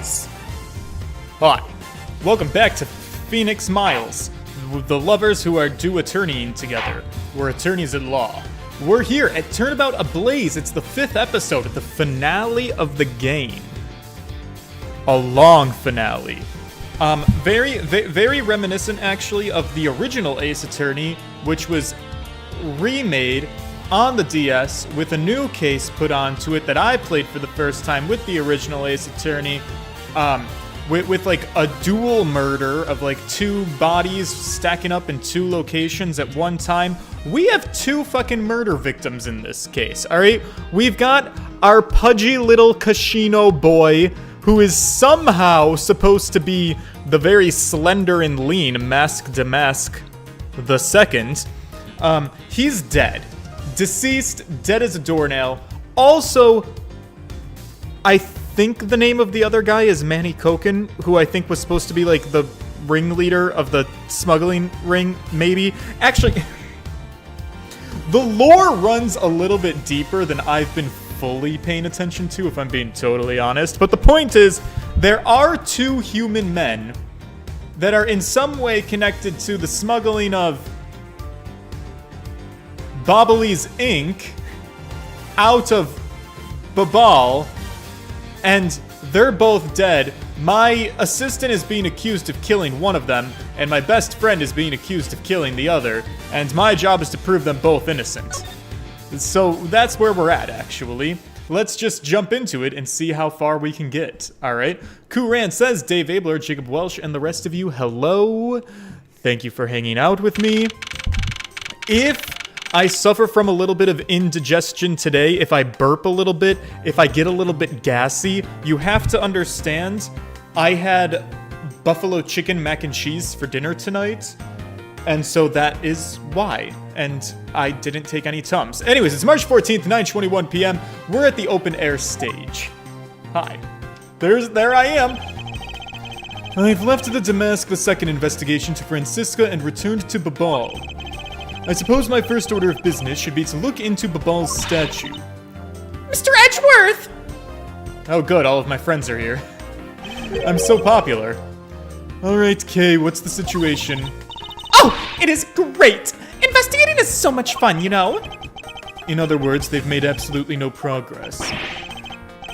boys! Hi, welcome back to Phoenix Miles, the lovers who are due attorneying together. We're attorneys at law. We're here at Turnabout Ablaze. It's the 5th episode, the finale of the game. A long finale. Very reminiscent, actually, of the original Ace Attorney, which was remade on the DS with a new case put onto it that I played for the first time with the original Ace Attorney, with like a dual murder of like 2 bodies stacking up in 2 locations at one time. We have 2 fucking murder victims in this case, alright? We've got our pudgy little casino boy, who is somehow supposed to be the very slender and lean Mask Damask the Second. He's dead. Deceased, dead as a doornail. Also, I think the name of the other guy is Manny Koken, who I think was supposed to be like the ringleader of the smuggling ring, maybe. Actually, the lore runs a little bit deeper than I've been fully paying attention to, if I'm being totally honest. But the point is, there are 2 human men that are in some way connected to the smuggling of Babahl's ink out of Babahl, and they're both dead. My assistant is being accused of killing one of them, and my best friend is being accused of killing the other, and my job is to prove them both innocent. So that's where we're at, actually. Let's just jump into it and see how far we can get, alright? Kuran says, Dave Abler, Jacob Welsh, and the rest of you, hello. Thank you for hanging out with me. If I suffer from a little bit of indigestion today, if I burp a little bit, if I get a little bit gassy, you have to understand, I had buffalo chicken mac and cheese for dinner tonight, and so that is why. And I didn't take any Tums. Anyways, it's March 14th, 9:21 p.m. We're at the open air stage. Hi. There I am. I've left the Damask the Second investigation to Francisca and returned to Babahl. I suppose my first order of business should be to look into Babahl's statue. Mr. Edgeworth! Oh good, all of my friends are here. I'm so popular. Alright, Kay, what's the situation? Oh, it is great! Investigating is so much fun, you know? In other words, they've made absolutely no progress.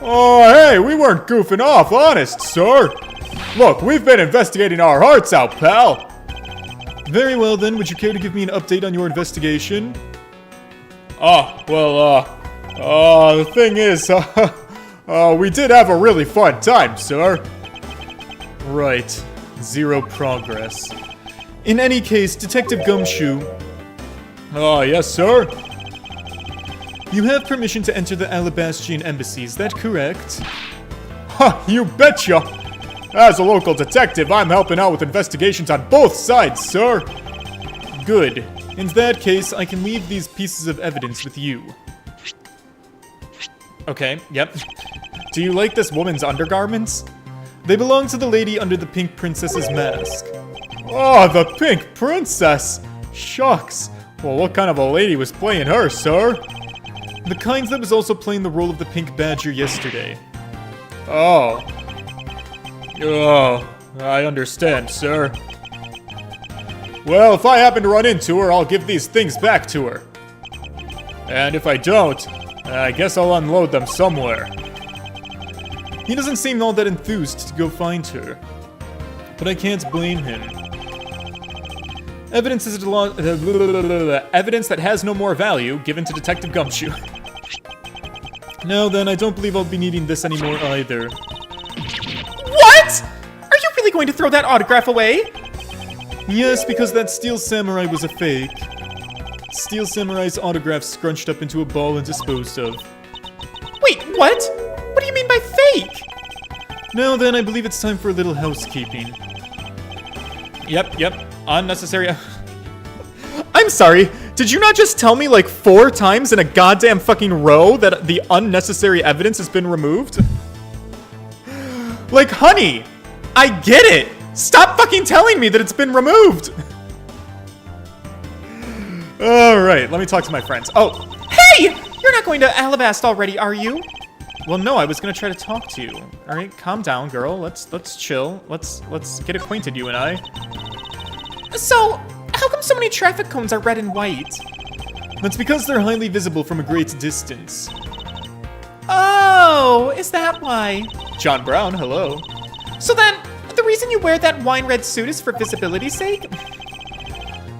Oh, hey, we weren't goofing off, honest, sir. Look, we've been investigating our hearts out, pal. Very well then, would you care to give me an update on your investigation? The thing is, we did have a really fun time, sir. Right. 0 progress. In any case, Detective Gumshoe. Oh, yes, sir. You have permission to enter the Alabastrian embassy, is that correct? Ha, you betcha! As a local detective, I'm helping out with investigations on both sides, sir. Good. In that case, I can leave these pieces of evidence with you. Okay, yep. Do you like this woman's undergarments? They belong to the lady under the pink princess's mask. Oh, the pink princess! Shucks. Well, what kind of a lady was playing her, sir? The kind that was also playing the role of the pink badger yesterday. Oh, I understand, sir. Well, if I happen to run into her, I'll give these things back to her. And if I don't, I guess I'll unload them somewhere. He doesn't seem all that enthused to go find her. But I can't blame him. Evidence that has no more value given to Detective Gumshoe. Now then, I don't believe I'll be needing this anymore either. What? Are you really going to throw that autograph away? Yes, because that Steel Samurai was a fake. Steel Samurai's autograph scrunched up into a ball and disposed of. Wait, what? What do you mean by fake? Now then, I believe it's time for a little housekeeping. Yep. Unnecessary. I'm sorry, did you not just tell me like 4 times in a goddamn fucking row that the unnecessary evidence has been removed? Like, honey, I get it. Stop fucking telling me that it's been removed. Alright, let me talk to my friends. Oh. Hey! You're not going to Alabast already, are you? Well, no, I was gonna try to talk to you. All right, calm down, girl. Let's chill. Let's get acquainted, you and I. So, how come so many traffic cones are red and white? That's because they're highly visible from a great distance. Oh, is that why? John Brown, hello. So then, the reason you wear that wine red suit is for visibility's sake?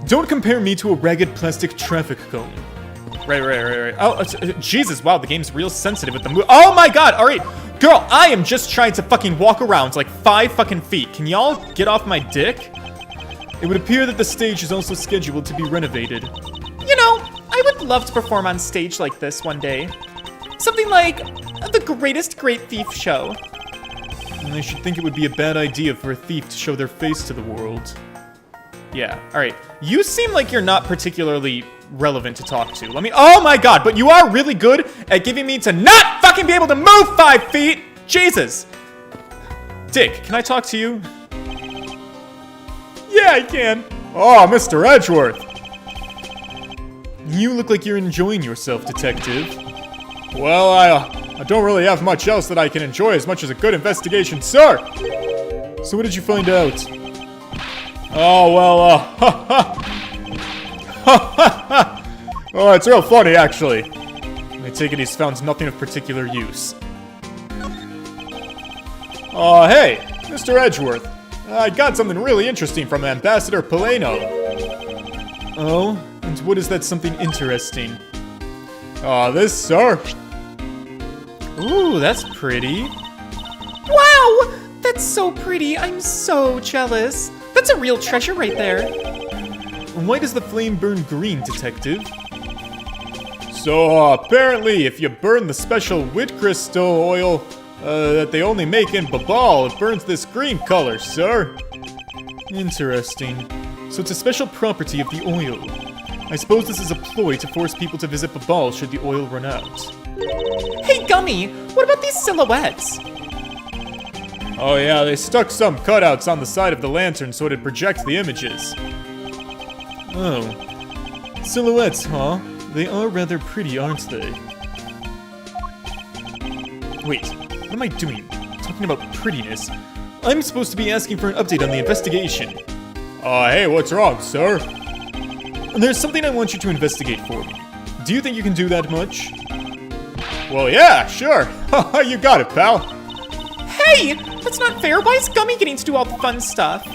Don't compare me to a ragged plastic traffic cone. Right. Oh, Jesus, wow, the game's real sensitive with the move. Oh my god, all right. Girl, I am just trying to fucking walk around like 5 fucking feet. Can y'all get off my dick? It would appear that the stage is also scheduled to be renovated. You know, I would love to perform on stage like this one day. Something like the Greatest Great Thief show. And I should think it would be a bad idea for a thief to show their face to the world. Yeah, alright. You seem like you're not particularly relevant to talk to. Oh my god, but you are really good at giving me to not fucking be able to move 5 feet! Jesus! Dick, can I talk to you? Yeah, I can. Oh, Mr. Edgeworth. You look like you're enjoying yourself, detective. Well, I don't really have much else that I can enjoy as much as a good investigation, sir! So what did you find out? Oh, well, oh, it's real funny, actually. I take it he's found nothing of particular use. Oh, hey, Mr. Edgeworth. I got something really interesting from Ambassador Payne. Oh, and what is that something interesting? This, sir. Ooh, that's pretty. Wow! That's so pretty. I'm so jealous. That's a real treasure right there. Why does the flame burn green, detective? So, apparently, if you burn the special wit crystal oil that they only make in Babahl, it burns this green color, sir. Interesting. So it's a special property of the oil. I suppose this is a ploy to force people to visit Babahl should the oil run out. Hey, Gummy, what about these silhouettes? Oh yeah, they stuck some cutouts on the side of the lantern so it'd project the images. Oh. Silhouettes, huh? They are rather pretty, aren't they? Wait, what am I doing? Talking about prettiness? I'm supposed to be asking for an update on the investigation. Hey, what's wrong, sir? There's something I want you to investigate for me. Do you think you can do that much? Well, yeah, sure. You got it, pal. Hey, that's not fair. Why is Gummy getting to do all the fun stuff?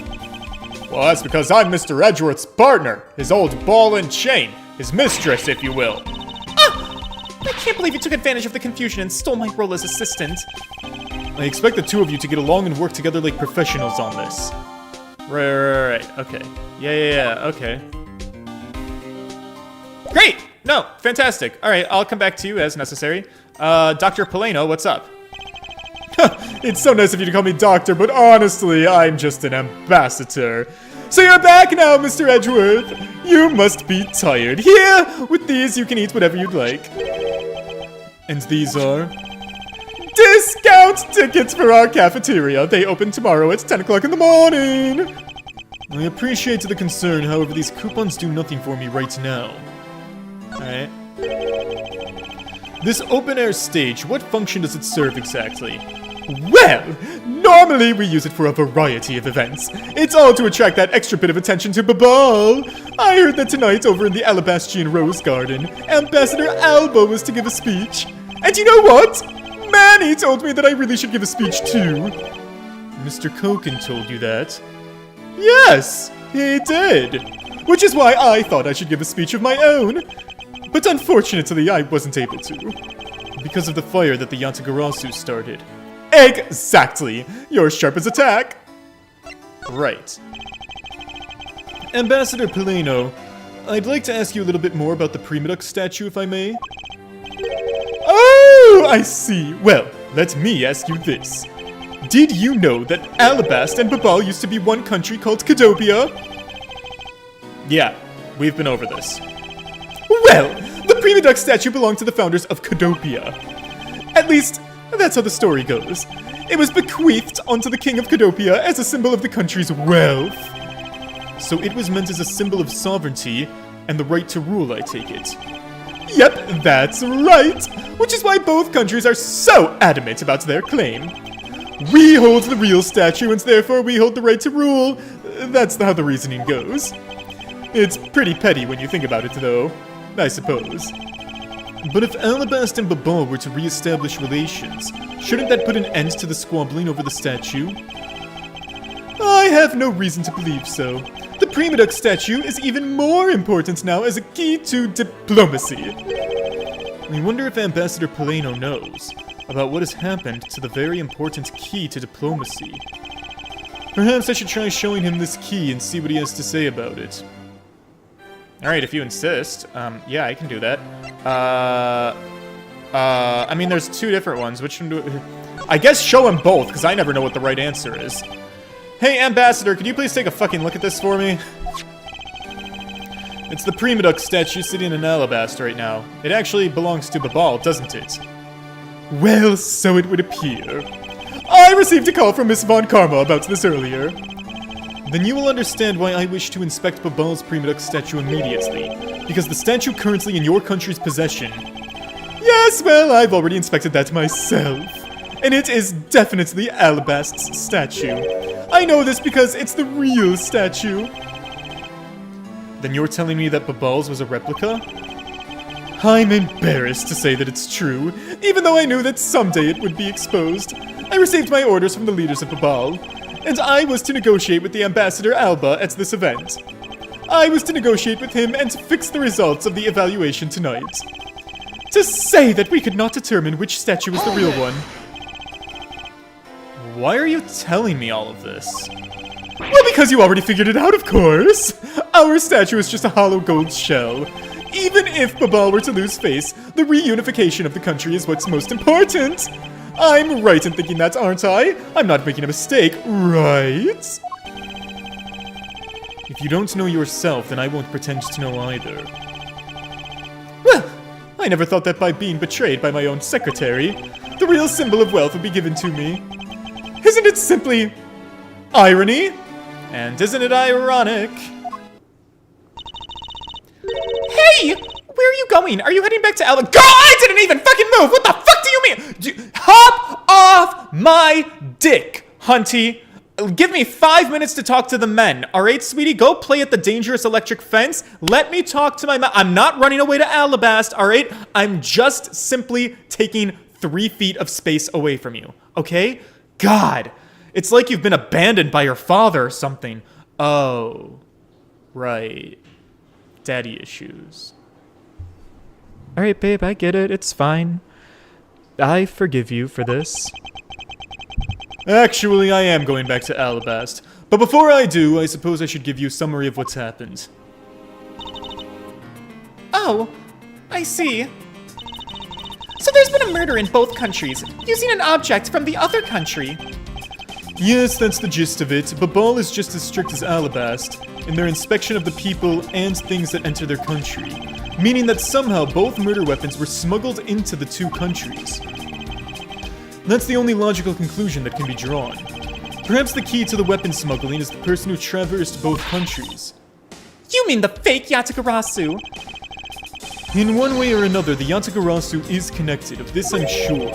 Well, that's because I'm Mr. Edgeworth's partner, his old ball and chain, his mistress, if you will. I can't believe you took advantage of the confusion and stole my role as assistant. I expect the two of you to get along and work together like professionals on this. Right, okay. Yeah, okay. Great! No, fantastic. Alright, I'll come back to you as necessary. Dr. Payne, what's up? It's so nice of you to call me doctor, but honestly, I'm just an ambassador. So you're back now, Mr. Edgeworth. You must be tired. Here, with these, you can eat whatever you'd like. And these are? Discount tickets for our cafeteria. They open tomorrow at 10 o'clock in the morning. I appreciate the concern, however, these coupons do nothing for me right now. Alright. This open-air stage, what function does it serve exactly? Well, normally we use it for a variety of events. It's all to attract that extra bit of attention to Babahl. I heard that tonight over in the Alabastrian Rose Garden, Ambassador Alba was to give a speech. And you know what? Manny told me that I really should give a speech too. Mr. Koken told you that? Yes, he did. Which is why I thought I should give a speech of my own. But unfortunately, I wasn't able to. Because of the fire that the Yatagarasu started. Exactly! You're sharp as a tack! Right. Ambassador Payne, I'd like to ask you a little bit more about the Primadux statue, if I may. Oh, I see. Well, let me ask you this. Did you know that Alabast and Babahl used to be one country called Cadopia? Yeah, we've been over this. Well, the Primadux statue belonged to the founders of Cadopia. At least, that's how the story goes. It was bequeathed onto the king of Cadopia as a symbol of the country's wealth. So it was meant as a symbol of sovereignty and the right to rule, I take it. Yep, that's right. Which is why both countries are so adamant about their claim. We hold the real statue, and therefore we hold the right to rule. That's how the reasoning goes. It's pretty petty when you think about it, though, I suppose. But if Alabast and Babahl were to re-establish relations, shouldn't that put an end to the squabbling over the statue? I have no reason to believe so. The Prima statue is even more important now as a key to diplomacy. I wonder if Ambassador Payne knows about what has happened to the very important key to diplomacy. Perhaps I should try showing him this key and see what he has to say about it. Alright, if you insist. Yeah, I can do that. I mean, there's two different ones. Which one do I guess show him both, because I never know what the right answer is. Hey, Ambassador, could you please take a fucking look at this for me? It's the Prima statue sitting in Alabast right now. It actually belongs to Babahl, doesn't it? Well, so it would appear. I received a call from Miss Von Karma about this earlier. Then you will understand why I wish to inspect Babahl's Prima statue immediately. Because the statue currently in your country's possession... Yes, well, I've already inspected that myself. And it is definitely Alabast's statue. I know this because it's the real statue. Then you're telling me that Babahl's was a replica? I'm embarrassed to say that it's true, even though I knew that someday it would be exposed. I received my orders from the leaders of Babahl, and I was to negotiate with the Ambassador Alba at this event. I was to negotiate with him and to fix the results of the evaluation tonight. To say that we could not determine which statue was the real one. Why are you telling me all of this? Well, because you already figured it out, of course! Our statue is just a hollow gold shell. Even if Babahl were to lose face, the reunification of the country is what's most important. I'm right in thinking that, aren't I? I'm not making a mistake, right? If you don't know yourself, then I won't pretend to know either. Well, I never thought that by being betrayed by my own secretary, the real symbol of wealth would be given to me. Isn't it simply irony? And isn't it ironic? Hey! Where are you going? Are you heading back to Alba? Girl, I didn't even fucking move! What the fuck do you mean? Hop off my dick, Hunty. Give me 5 minutes to talk to the men. Alright, sweetie? Go play at the dangerous electric fence. Let me talk to my men. I'm not running away to Alabast, alright? I'm just simply taking 3 feet of space away from you. Okay? God. It's like you've been abandoned by your father or something. Oh. Right. Daddy issues. Alright, babe, I get it. It's fine. I forgive you for this. Actually, I am going back to Alabast. But before I do, I suppose I should give you a summary of what's happened. Oh, I see. So there's been a murder in both countries, using an object from the other country. Yes, that's the gist of it. Babahl is just as strict as Alabast in their inspection of the people and things that enter their country, meaning that somehow both murder weapons were smuggled into the two countries. That's the only logical conclusion that can be drawn. Perhaps the key to the weapon smuggling is the person who traversed both countries. You mean the fake Yatagarasu? In one way or another, the Yatagarasu is connected, of this I'm sure.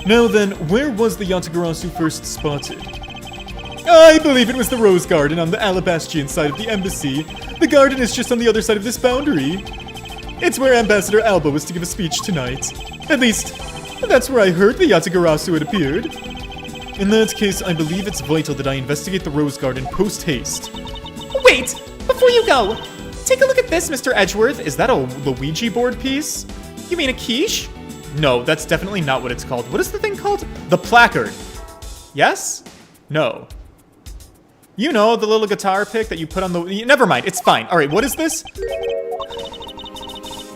Now then, where was the Yatagarasu first spotted? I believe it was the Rose Garden on the Alabastian side of the embassy. The garden is just on the other side of this boundary. It's where Ambassador Alba was to give a speech tonight. At least, that's where I heard the Yatagarasu had appeared. In that case, I believe it's vital that I investigate the Rose Garden post-haste. Wait! Before you go, take a look at this, Mr. Edgeworth. Is that a Luigi board piece? You mean a quiche? No, that's definitely not what it's called. What is the thing called? The placard. Yes? No. You know, the little guitar pick that you put on the... Never mind, it's fine. Alright, what is this?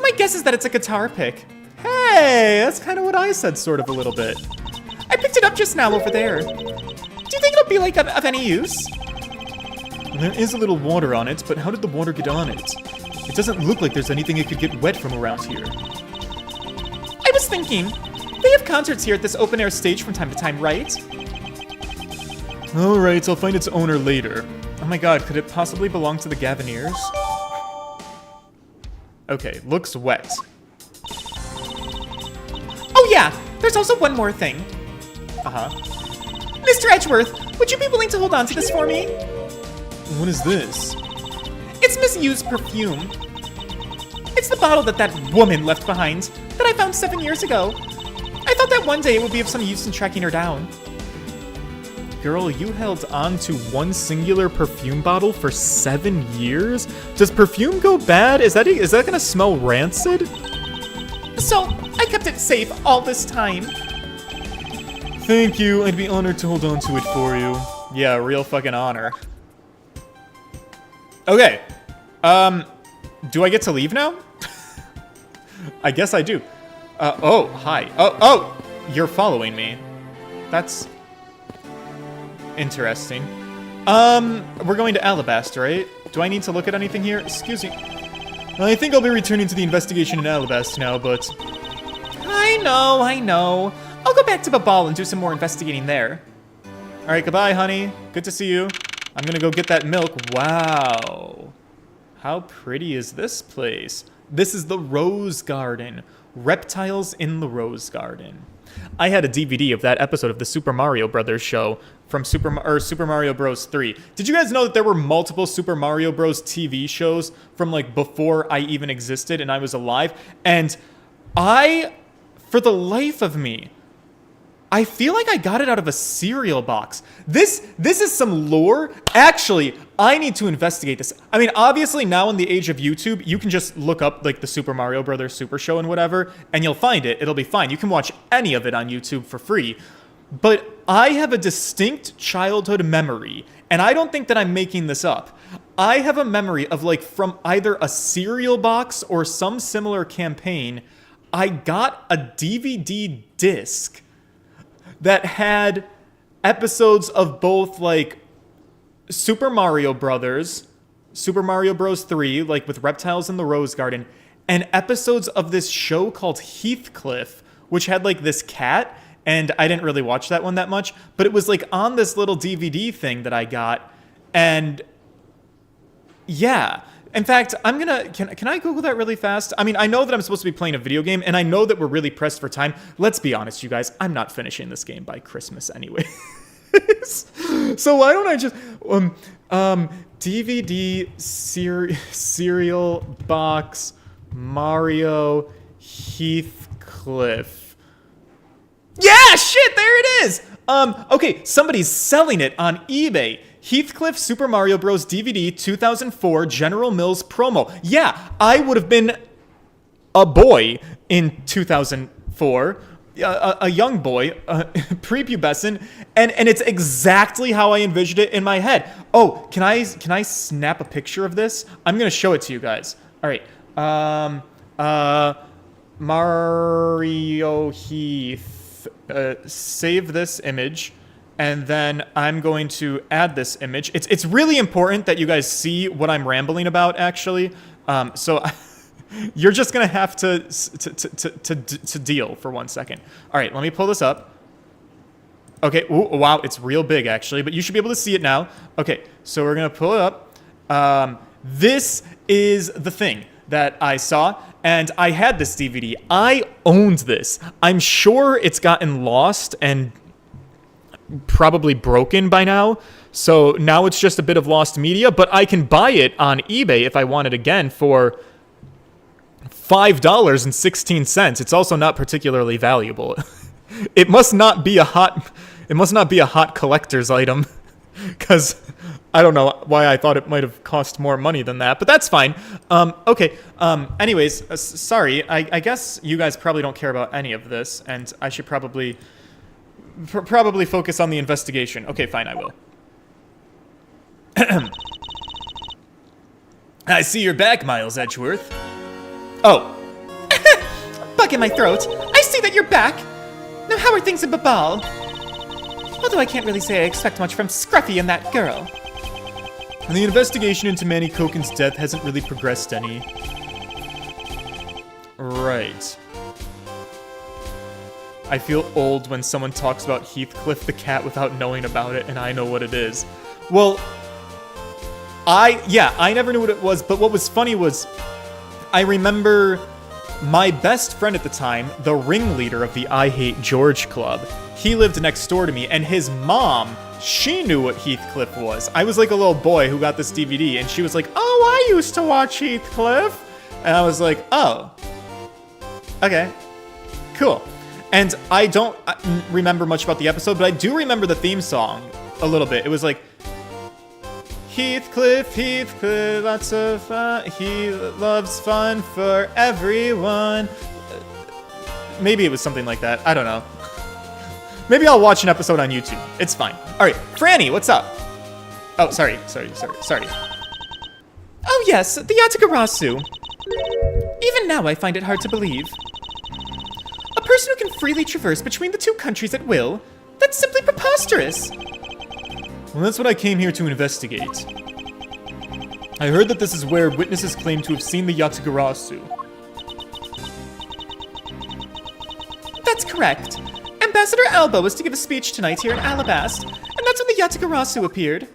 My guess is that it's a guitar pick. Hey, that's kind of what I said, sort of a little bit. I picked it up just now over there. Do you think it'll be, like, of any use? There is a little water on it, but how did the water get on it? It doesn't look like there's anything it could get wet from around here. I was thinking, they have concerts here at this open-air stage from time to time, right? Alright, I'll find its owner later. Oh my god, could it possibly belong to the Gaviniers? Okay, looks wet. yeah, there's also one more thing. Uh-huh. Mr. Edgeworth, would you be willing to hold on to this for me? What is this? It's misused perfume. It's the bottle that woman left behind that I found 7 years ago. I thought that one day it would be of some use in tracking her down. Girl, you held on to one singular perfume bottle for 7 years? Does perfume go bad? Is that gonna smell rancid? So, I kept it safe all this time. Thank you. I'd be honored to hold on to it for you. Yeah, real fucking honor. Okay. Do I get to leave now? I guess I do. Oh, hi. Oh, you're following me. That's interesting. We're going to Alabaster, right? Do I need to look at anything here? Excuse me. I think I'll be returning to the investigation in Alabaster now, but... I know. I'll go back to Babahl and do some more investigating there. Alright, goodbye, honey. Good to see you. I'm gonna go get that milk. Wow. How pretty is this place? This is the Rose Garden. Reptiles in the Rose Garden. I had a DVD of that episode of the Super Mario Brothers show from Super Mario Bros. 3. Did you guys know that there were multiple Super Mario Bros. TV shows from like before I even existed and I was alive? And for the life of me, I feel like I got it out of a cereal box. This is some lore. Actually, I need to investigate this. I mean, obviously now in the age of YouTube, you can just look up like the Super Mario Brothers Super Show and whatever, and you'll find it. It'll be fine. You can watch any of it on YouTube for free. But I have a distinct childhood memory, and I don't think that I'm making this up. I have a memory of like from either a cereal box or some similar campaign, I got a DVD disc that had episodes of both like Super Mario Brothers, Super Mario Bros. 3, like with reptiles in the Rose Garden, and episodes of this show called Heathcliff, which had like this cat, and I didn't really watch that one that much, but it was like on this little DVD thing that I got, and yeah. In fact, can I Google that really fast? I mean, I know that I'm supposed to be playing a video game, and I know that we're really pressed for time. Let's be honest, you guys, I'm not finishing this game by Christmas anyway. So why don't I just, DVD cereal box Mario Heathcliff. Yeah, shit, there it is! Okay, somebody's selling it on eBay. Heathcliff Super Mario Bros. DVD 2004 General Mills promo. Yeah, I would have been a boy in 2004, a young boy, prepubescent, and it's exactly how I envisioned it in my head. Oh, can I snap a picture of this? I'm gonna show it to you guys. All right, Mario Heath. Save this image. And then I'm going to add this image. It's really important that you guys see what I'm rambling about, actually. So you're just gonna have to deal for 1 second. All right, let me pull this up. Okay. Ooh, wow, it's real big actually, but you should be able to see it now. Okay, so we're gonna pull it up. This is the thing that I saw, and I had this DVD. I owned this. I'm sure it's gotten lost and probably broken by now, so now it's just a bit of lost media, but I can buy it on eBay if I want it again for $5.16. It's also not particularly valuable. It must not be a hot collector's item, because I don't know why I thought it might have cost more money than that, but that's fine. Okay, anyways, sorry, I guess you guys probably don't care about any of this, and I should probably focus on the investigation. Okay, fine, I will. I see you're back, Miles Edgeworth. Oh. Bug in my throat. I see that you're back. Now, how are things in Babahl? Although I can't really say I expect much from Scruffy and that girl. And the investigation into Manny Koken's death hasn't really progressed any. Right. I feel old when someone talks about Heathcliff the cat without knowing about it, and I know what it is. Well, I never knew what it was, but what was funny was I remember my best friend at the time, the ringleader of the I Hate George Club, he lived next door to me, and his mom, she knew what Heathcliff was. I was like a little boy who got this DVD, and she was like, oh, I used to watch Heathcliff. And I was like, oh, okay, cool. And I don't remember much about the episode, but I do remember the theme song a little bit. It was like, Heathcliff, Heathcliff, lots of fun. He loves fun for everyone. Maybe it was something like that. I don't know. Maybe I'll watch an episode on YouTube. It's fine. All right, Franny, what's up? Oh, sorry. Oh yes, the Yatagarasu. Even now I find it hard to believe. A person who can freely traverse between the two countries at will? That's simply preposterous. Well, that's what I came here to investigate. I heard that this is where witnesses claim to have seen the Yatagarasu. That's correct. Ambassador Alba was to give a speech tonight here in Alabast, and that's when the Yatagarasu appeared.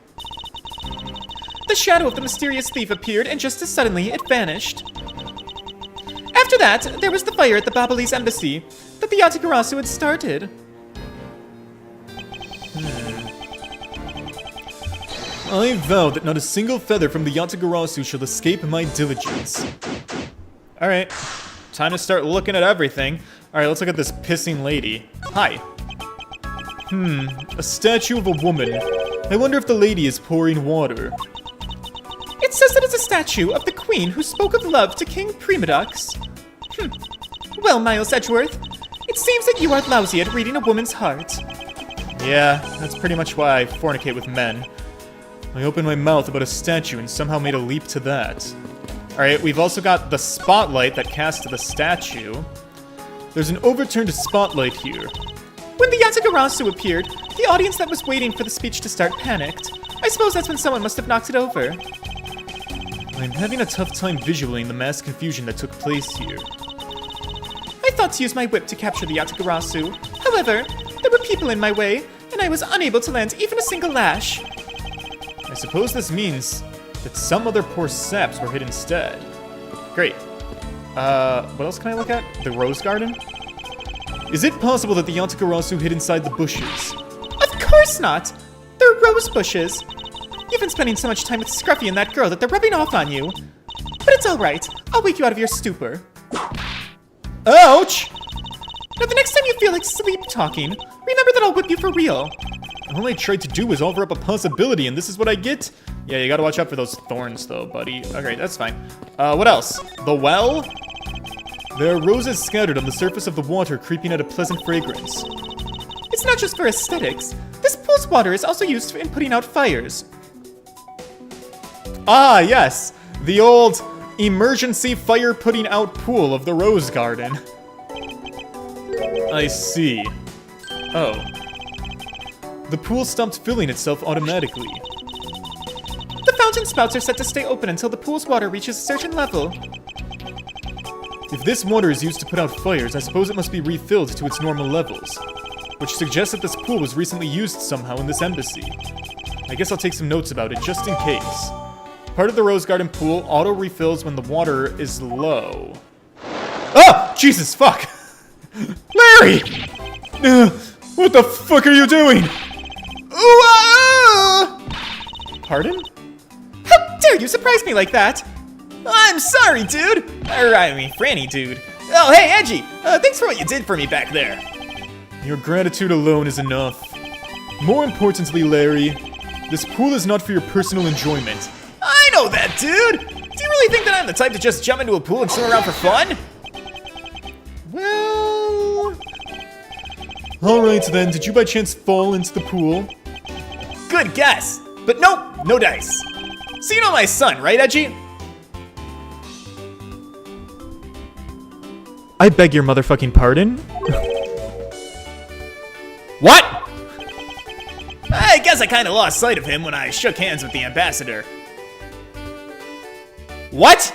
The shadow of the mysterious thief appeared, and just as suddenly, it vanished. After that, there was the fire at the Babahl's embassy that the Yatagarasu had started. I vow that not a single feather from the Yatagarasu shall escape my diligence. Alright, time to start looking at everything. Alright, let's look at this pissing lady. Hi. A statue of a woman. I wonder if the lady is pouring water. It says that it's a statue of the queen who spoke of love to King Primadux. Well, Miles Edgeworth, it seems that you are lousy at reading a woman's heart. Yeah, that's pretty much why I fornicate with men. I opened my mouth about a statue and somehow made a leap to that. Alright, we've also got the spotlight that cast the statue. There's an overturned spotlight here. When the Yatagarasu appeared, the audience that was waiting for the speech to start panicked. I suppose that's when someone must have knocked it over. I'm having a tough time visualizing the mass confusion that took place here. I thought to use my whip to capture the Yatagarasu. However, there were people in my way, and I was unable to land even a single lash. I suppose this means that some other poor saps were hit instead. Great. What else can I look at? The rose garden? Is it possible that the Yatagarasu hid inside the bushes? Of course not! They're rose bushes. You've been spending so much time with Scruffy and that girl that they're rubbing off on you. But it's alright. I'll wake you out of your stupor. Ouch! Now the next time you feel like sleep-talking, remember that I'll whip you for real. All I tried to do was offer up a possibility, and this is what I get? Yeah, you gotta watch out for those thorns, though, buddy. Okay, that's fine. What else? The well? There are roses scattered on the surface of the water, creeping out a pleasant fragrance. It's not just for aesthetics. This pool's water is also used in putting out fires. Ah, yes! The old emergency fire putting out pool of the rose garden. I see. Oh. The pool stopped filling itself automatically. The fountain spouts are set to stay open until the pool's water reaches a certain level. If this water is used to put out fires, I suppose it must be refilled to its normal levels, which suggests that this pool was recently used somehow in this embassy. I guess I'll take some notes about it, just in case. Part of the Rose Garden pool auto-refills when the water is low. Ah! Jesus, fuck! Larry! What the fuck are you doing? Pardon? How dare you surprise me like that? I'm sorry, dude. I mean, Franny, dude. Oh, hey, Edgy. Thanks for what you did for me back there. Your gratitude alone is enough. More importantly, Larry, this pool is not for your personal enjoyment. I know that, dude. Do you really think that I'm the type to just jump into a pool and swim around for fun? Well... Alright then, did you by chance fall into the pool? Good guess. But nope, no dice. So you know my son, right, Edgy? I beg your motherfucking pardon? What? I guess I kind of lost sight of him when I shook hands with the ambassador. What?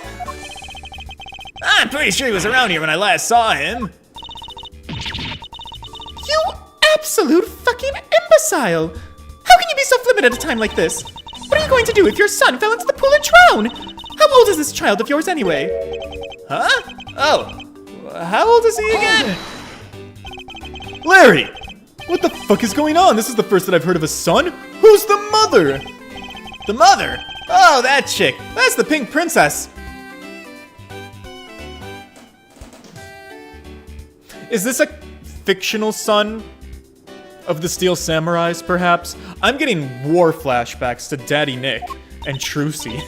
I'm pretty sure he was around here when I last saw him. You absolute fucking imbecile! How can you be so flippant at a time like this? What are you going to do if your son fell into the pool and drowned? How old is this child of yours anyway? Huh? Oh, How old is he again? Larry! What the fuck is going on? This is the first that I've heard of a son. Who's the mother? The mother? Oh, that chick. That's the Pink Princess. Is this a fictional son of the Steel Samurais, perhaps? I'm getting war flashbacks to Daddy Nick and Trucy.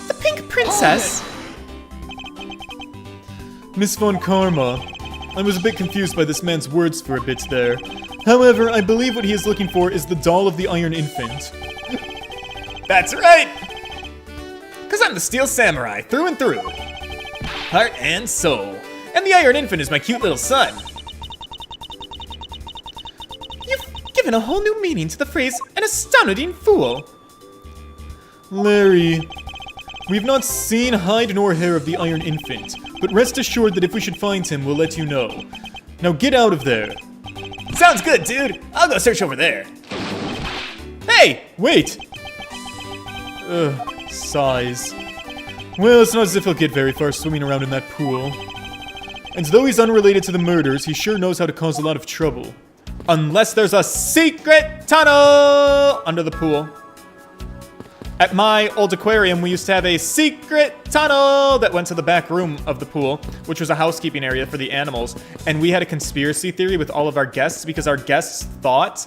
The Pink Princess? Miss Von Karma. I was a bit confused by this man's words for a bit there. However, I believe what he is looking for is the doll of the Iron Infant. That's right! Because I'm the Steel Samurai, through and through. Heart and soul. And the Iron Infant is my cute little son. You've given a whole new meaning to the phrase, an astounding fool. Larry, we've not seen hide nor hair of the Iron Infant, but rest assured that if we should find him, we'll let you know. Now get out of there. Sounds good, dude. I'll go search over there. Hey, wait! Sighs. Well, it's not as if he'll get very far swimming around in that pool. And though he's unrelated to the murders, he sure knows how to cause a lot of trouble. Unless there's a secret tunnel under the pool. At my old aquarium, we used to have a secret tunnel that went to the back room of the pool, which was a housekeeping area for the animals. And we had a conspiracy theory with all of our guests because our guests thought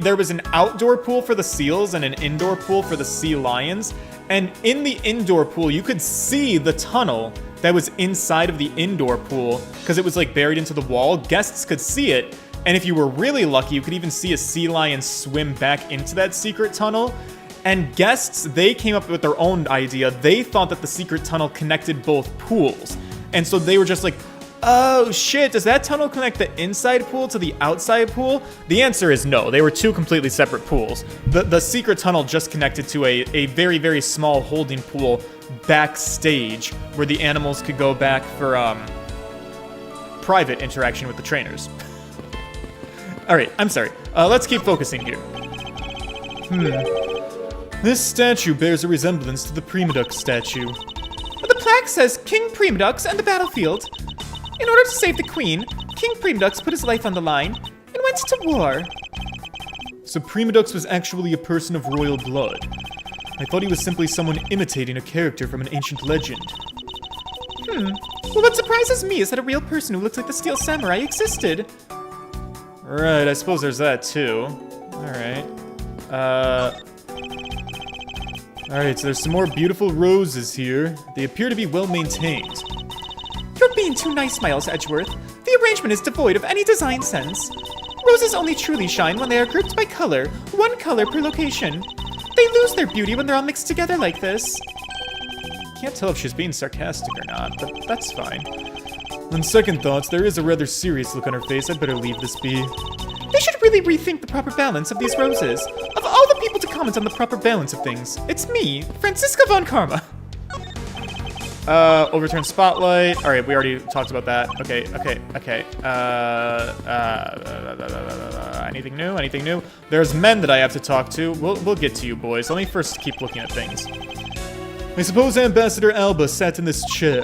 there was an outdoor pool for the seals and an indoor pool for the sea lions. And in the indoor pool, you could see the tunnel that was inside of the indoor pool because it was like buried into the wall. Guests could see it. And if you were really lucky, you could even see a sea lion swim back into that secret tunnel. And guests, they came up with their own idea. They thought that the secret tunnel connected both pools. And so they were just like, oh shit, does that tunnel connect the inside pool to the outside pool? The answer is no. They were two completely separate pools. The secret tunnel just connected to a very, very small holding pool backstage where the animals could go back for private interaction with the trainers. All right, I'm sorry. Let's keep focusing here. This statue bears a resemblance to the Primadux statue. The plaque says King Primadux and the battlefield. In order to save the queen, King Primadux put his life on the line and went to war. So Primadux was actually a person of royal blood. I thought he was simply someone imitating a character from an ancient legend. Well, what surprises me is that a real person who looked like the Steel Samurai existed. Right, I suppose there's that too. Alright. Alright, so there's some more beautiful roses here. They appear to be well maintained. You're being too nice, Miles Edgeworth. The arrangement is devoid of any design sense. Roses only truly shine when they are grouped by color, one color per location. They lose their beauty when they're all mixed together like this. Can't tell if she's being sarcastic or not, but that's fine. On second thoughts, there is a rather serious look on her face. I'd better leave this be. They should really rethink the proper balance of these roses. Of all the people to comment on the proper balance of things, it's me, Franziska von Karma. Overturn spotlight. Alright, we already talked about that. Okay. Anything new? Anything new? There's men that I have to talk to. We'll get to you, boys. Let me first keep looking at things. I suppose Ambassador Alba sat in this chair.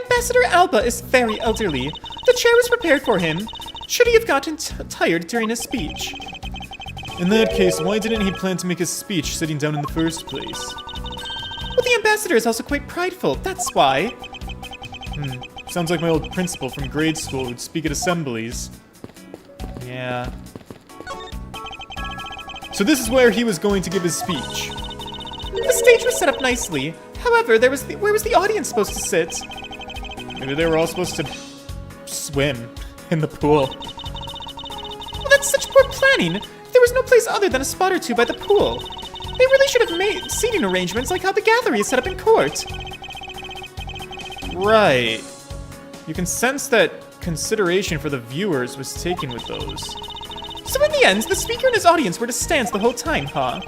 Ambassador Alba is very elderly. The chair was prepared for him. Should he have gotten tired during his speech? In that case, why didn't he plan to make his speech sitting down in the first place? Well, the ambassador is also quite prideful, that's why. Sounds like my old principal from grade school who'd speak at assemblies. Yeah. So this is where he was going to give his speech. The stage was set up nicely. However, where was the audience supposed to sit? Maybe they were all supposed to swim in the pool. Well, that's such poor planning. There was no place other than a spot or two by the pool. They really should have made seating arrangements like how the gallery is set up in court. Right. You can sense that consideration for the viewers was taken with those. So in the end, the speaker and his audience were to stand the whole time, huh?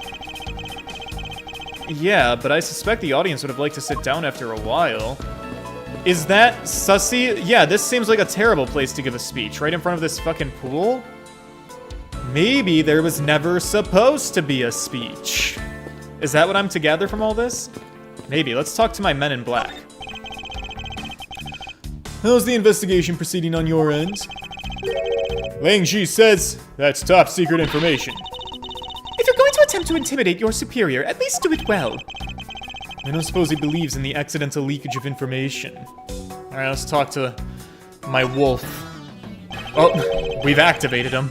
Yeah, but I suspect the audience would have liked to sit down after a while. Is that sussy? Yeah, this seems like a terrible place to give a speech, right in front of this fucking pool? Maybe there was never supposed to be a speech. Is that what I'm to gather from all this? Maybe. Let's talk to my men in black. How's the investigation proceeding on your end? Lang Ji says that's top secret information. If you're going to attempt to intimidate your superior, at least do it well. I don't suppose he believes in the accidental leakage of information. Alright, let's talk to my wolf. Oh, we've activated him.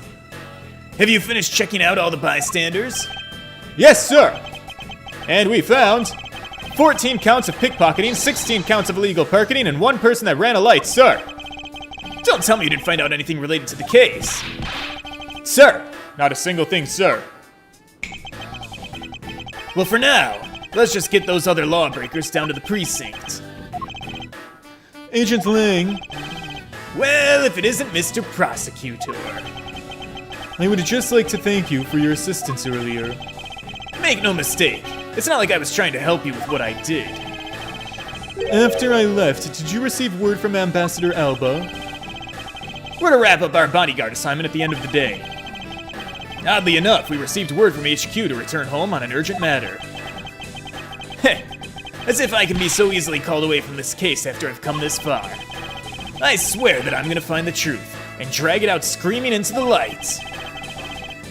Have you finished checking out all the bystanders? Yes, sir! And we found 14 counts of pickpocketing, 16 counts of illegal parking, and 1 person that ran a light, sir. Don't tell me you didn't find out anything related to the case. Sir! Not a single thing, sir. Well, for now, let's just get those other lawbreakers down to the precinct. Agent Lang, Well, if it isn't Mr. Prosecutor. I would just like to thank you for your assistance earlier. Make no mistake, it's not like I was trying to help you with what I did. After I left, did you receive word from Ambassador Alba? We're to wrap up our bodyguard assignment at the end of the day. Oddly enough, we received word from HQ to return home on an urgent matter. Heh, as if I can be so easily called away from this case after I've come this far. I swear that I'm gonna find the truth and drag it out screaming into the light.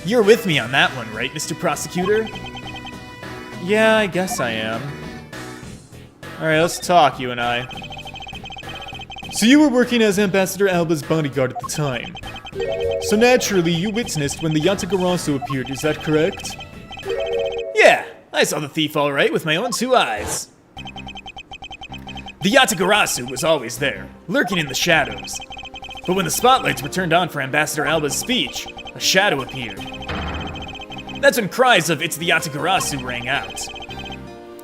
You're with me on that one, right, Mr. Prosecutor? Yeah, I guess I am. Alright, let's talk, you and I. So you were working as Ambassador Alba's bodyguard at the time. So naturally, you witnessed when the Yatagarasu appeared, is that correct? Yeah, I saw the thief all right with my own 2 eyes. The Yatagarasu was always there, lurking in the shadows. But when the spotlights were turned on for Ambassador Alba's speech, a shadow appeared. That's when cries of "It's the Yatagarasu" rang out.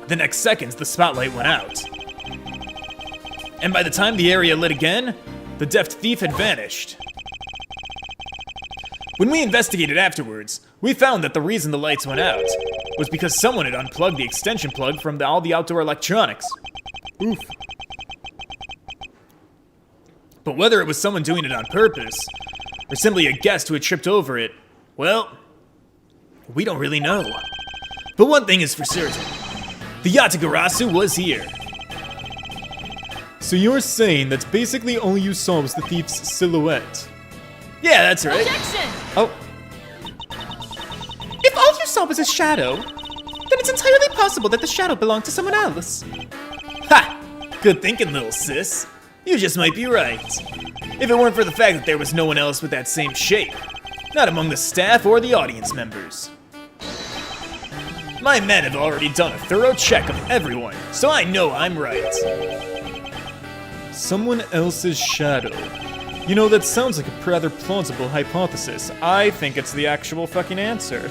The next seconds, the spotlight went out. And by the time the area lit again, the deft thief had vanished. When we investigated afterwards, we found that the reason the lights went out was because someone had unplugged the extension plug from all the outdoor electronics. Oof. But whether it was someone doing it on purpose, or simply a guest who had tripped over it, well, we don't really know. But one thing is for certain, the Yatagarasu was here. So you're saying that basically all you saw was the thief's silhouette? Yeah, that's right. Objection! Oh, If all you saw was a shadow, then it's entirely possible that the shadow belonged to someone else. Ha! Good thinking, little sis. You just might be right. If it weren't for the fact that there was no one else with that same shape. Not among the staff or the audience members. My men have already done a thorough check of everyone, so I know I'm right. someone else's shadow. You know, that sounds like a rather plausible hypothesis. I think it's the actual fucking answer.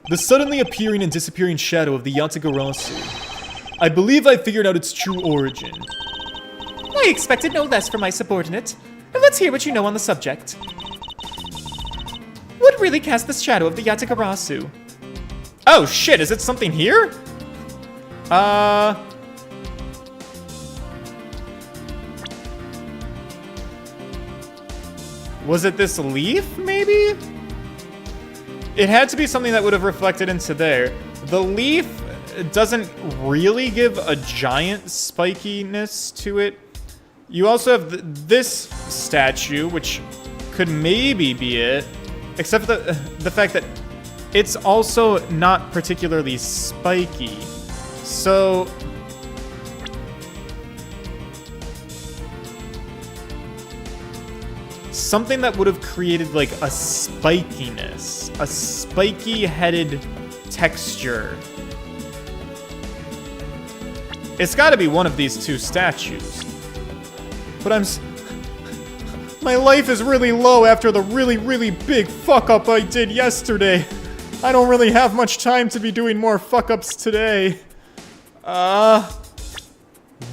The suddenly appearing and disappearing shadow of the Yatagarasu. I believe I figured out its true origin. I expected no less from my subordinate. Now let's hear what you know on the subject. What really cast the shadow of the Yatagarasu? Oh shit, is it something here? Was it this leaf, maybe? It had to be something that would have reflected into there. The leaf doesn't really give a giant spikiness to it. You also have this statue, which could maybe be it. Except for the fact that it's also not particularly spiky. So... something that would have created like a spikiness. A spiky-headed texture. It's gotta be one of these two statues. But my life is really low after the really, really big fuck-up I did yesterday. I don't really have much time to be doing more fuck-ups today.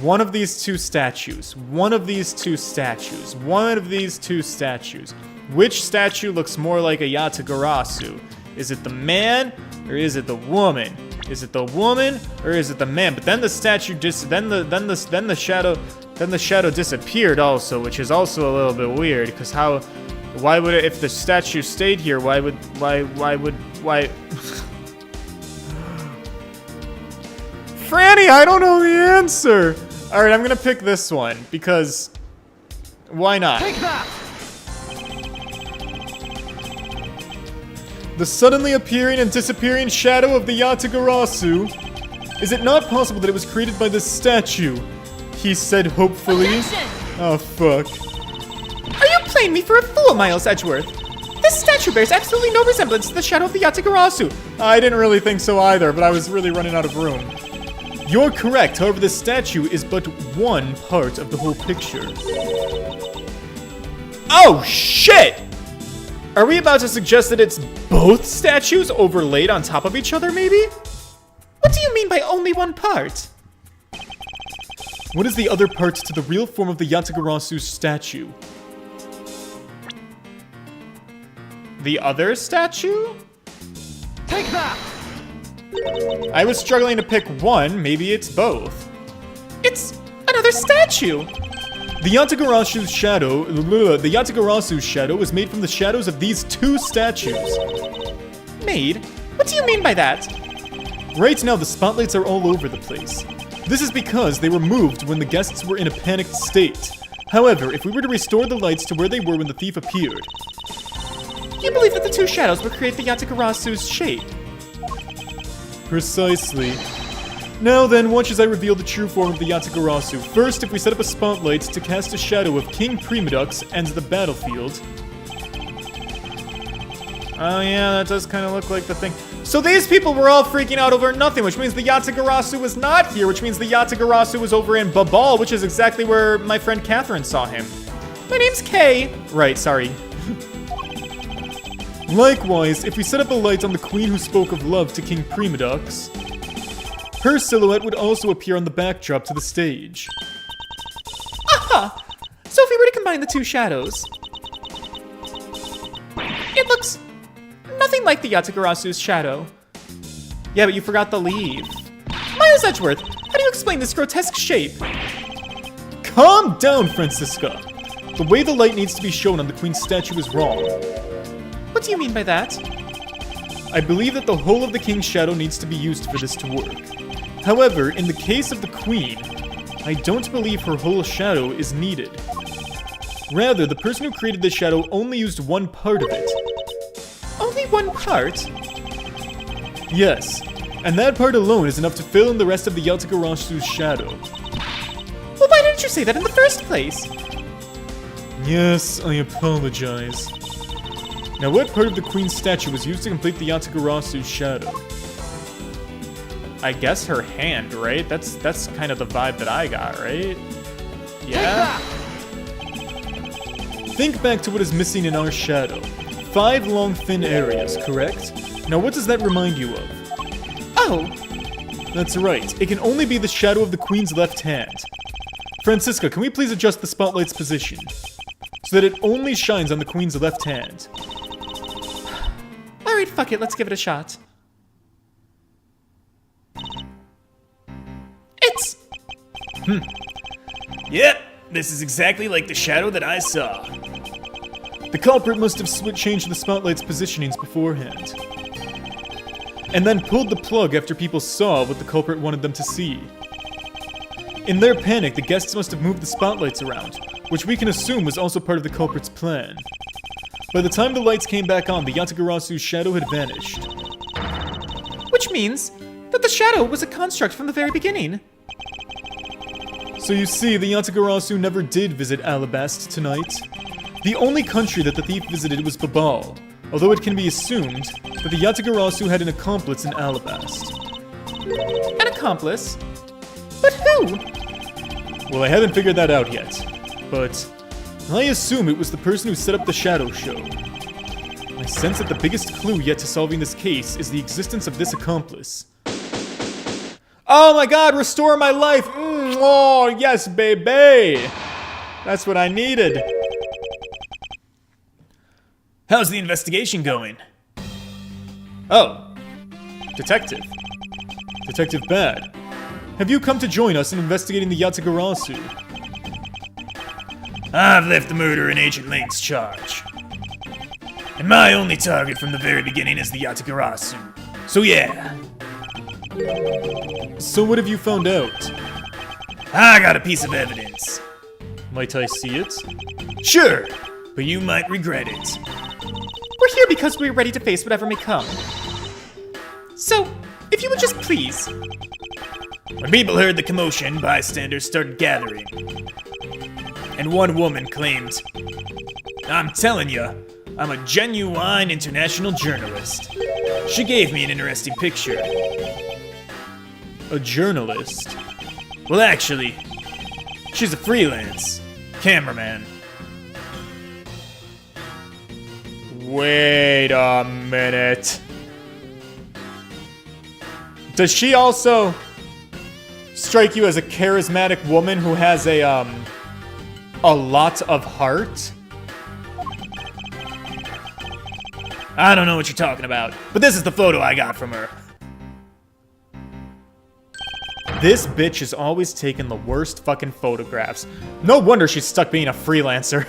One of these two statues. One of these two statues. One of these two statues. Which statue looks more like a Yatagarasu? Is it the man or is it the woman? Is it the woman or is it the man? But then the statue then the shadow disappeared also, which is also a little bit weird. Because why would it, if the statue stayed here? Why? Franny, I don't know the answer. Alright, I'm gonna pick this one, because... why not? Take that! The suddenly appearing and disappearing shadow of the Yatagarasu. Is it not possible that it was created by this statue? He said hopefully. Objection! Oh, fuck. Are you playing me for a fool, Miles Edgeworth? This statue bears absolutely no resemblance to the shadow of the Yatagarasu. I didn't really think so either, but I was really running out of room. You're correct, however, this statue is but one part of the whole picture. Oh, shit! Are we about to suggest that it's both statues overlaid on top of each other, maybe? What do you mean by only one part? What is the other part to the real form of the Yatagarasu statue? The other statue? Take that! I was struggling to pick one, maybe it's both. It's another statue! The Yatagarasu's shadow is made from the shadows of these two statues. Made? What do you mean by that? Right now, the spotlights are all over the place. This is because they were moved when the guests were in a panicked state. However, if we were to restore the lights to where they were when the thief appeared... You believe that the two shadows will create the Yatagarasu's shape? Precisely. Now then, watch as I reveal the true form of the Yatagarasu. First, if we set up a spotlight to cast a shadow of King Primadux and the battlefield... Oh yeah, that does kind of look like the thing. So these people were all freaking out over nothing, which means the Yatagarasu was not here, which means the Yatagarasu was over in Babahl, which is exactly where my friend Catherine saw him. My name's Kay. Right, sorry. Likewise, if we set up a light on the queen who spoke of love to King Primadux, her silhouette would also appear on the backdrop to the stage. Aha! So if we were to combine the two shadows, it looks nothing like the Yatagarasu's shadow. Yeah, but you forgot the leaf. Miles Edgeworth, how do you explain this grotesque shape? Calm down, Francisca. The way the light needs to be shown on the queen's statue is wrong. What do you mean by that? I believe that the whole of the king's shadow needs to be used for this to work. However, in the case of the queen, I don't believe her whole shadow is needed. Rather, the person who created the shadow only used one part of it. Only one part? Yes, and that part alone is enough to fill in the rest of the Yatagarasu's shadow. Well, why didn't you say that in the first place? Yes, I apologize. Now, what part of the queen's statue was used to complete the Yatagarasu's shadow? I guess her hand, right? That's kind of the vibe that I got, right? Yeah? Think back to what is missing in our shadow. 5 long, thin areas, correct? Now, what does that remind you of? Oh! That's right. It can only be the shadow of the queen's left hand. Francisca, can we please adjust the spotlight's position so that it only shines on the queen's left hand? Alright, fuck it, let's give it a shot. It's... Yep, this is exactly like the shadow that I saw. The culprit must have changed the spotlight's positionings beforehand, and then pulled the plug after people saw what the culprit wanted them to see. In their panic, the guests must have moved the spotlights around, which we can assume was also part of the culprit's plan. By the time the lights came back on, the Yatagarasu's shadow had vanished. Which means that the shadow was a construct from the very beginning. So you see, the Yatagarasu never did visit Alabast tonight. The only country that the thief visited was Babahl, although it can be assumed that the Yatagarasu had an accomplice in Alabast. An accomplice? But who? Well, I haven't figured that out yet, but I assume it was the person who set up the shadow show. I sense that the biggest clue yet to solving this case is the existence of this accomplice. Oh my god, restore my life! Oh, yes, baby! That's what I needed. How's the investigation going? Oh, Detective. Detective Bad. Have you come to join us in investigating the Yatagarasu? I've left the murder in Agent Lane's charge. And my only target from the very beginning is the Yatagarasu. So yeah. So what have you found out? I got a piece of evidence. Might I see it? Sure, but you might regret it. We're here because we're ready to face whatever may come. So, if you would just please. When people heard the commotion, bystanders started gathering. And one woman claimed, I'm telling you, I'm a genuine international journalist. She gave me an interesting picture. A journalist? Well, actually, she's a freelance cameraman. Wait a minute. Does she also strike you as a charismatic woman who has a lot of heart? I don't know what you're talking about, but this is the photo I got from her. This bitch is always taking the worst fucking photographs. No wonder she's stuck being a freelancer.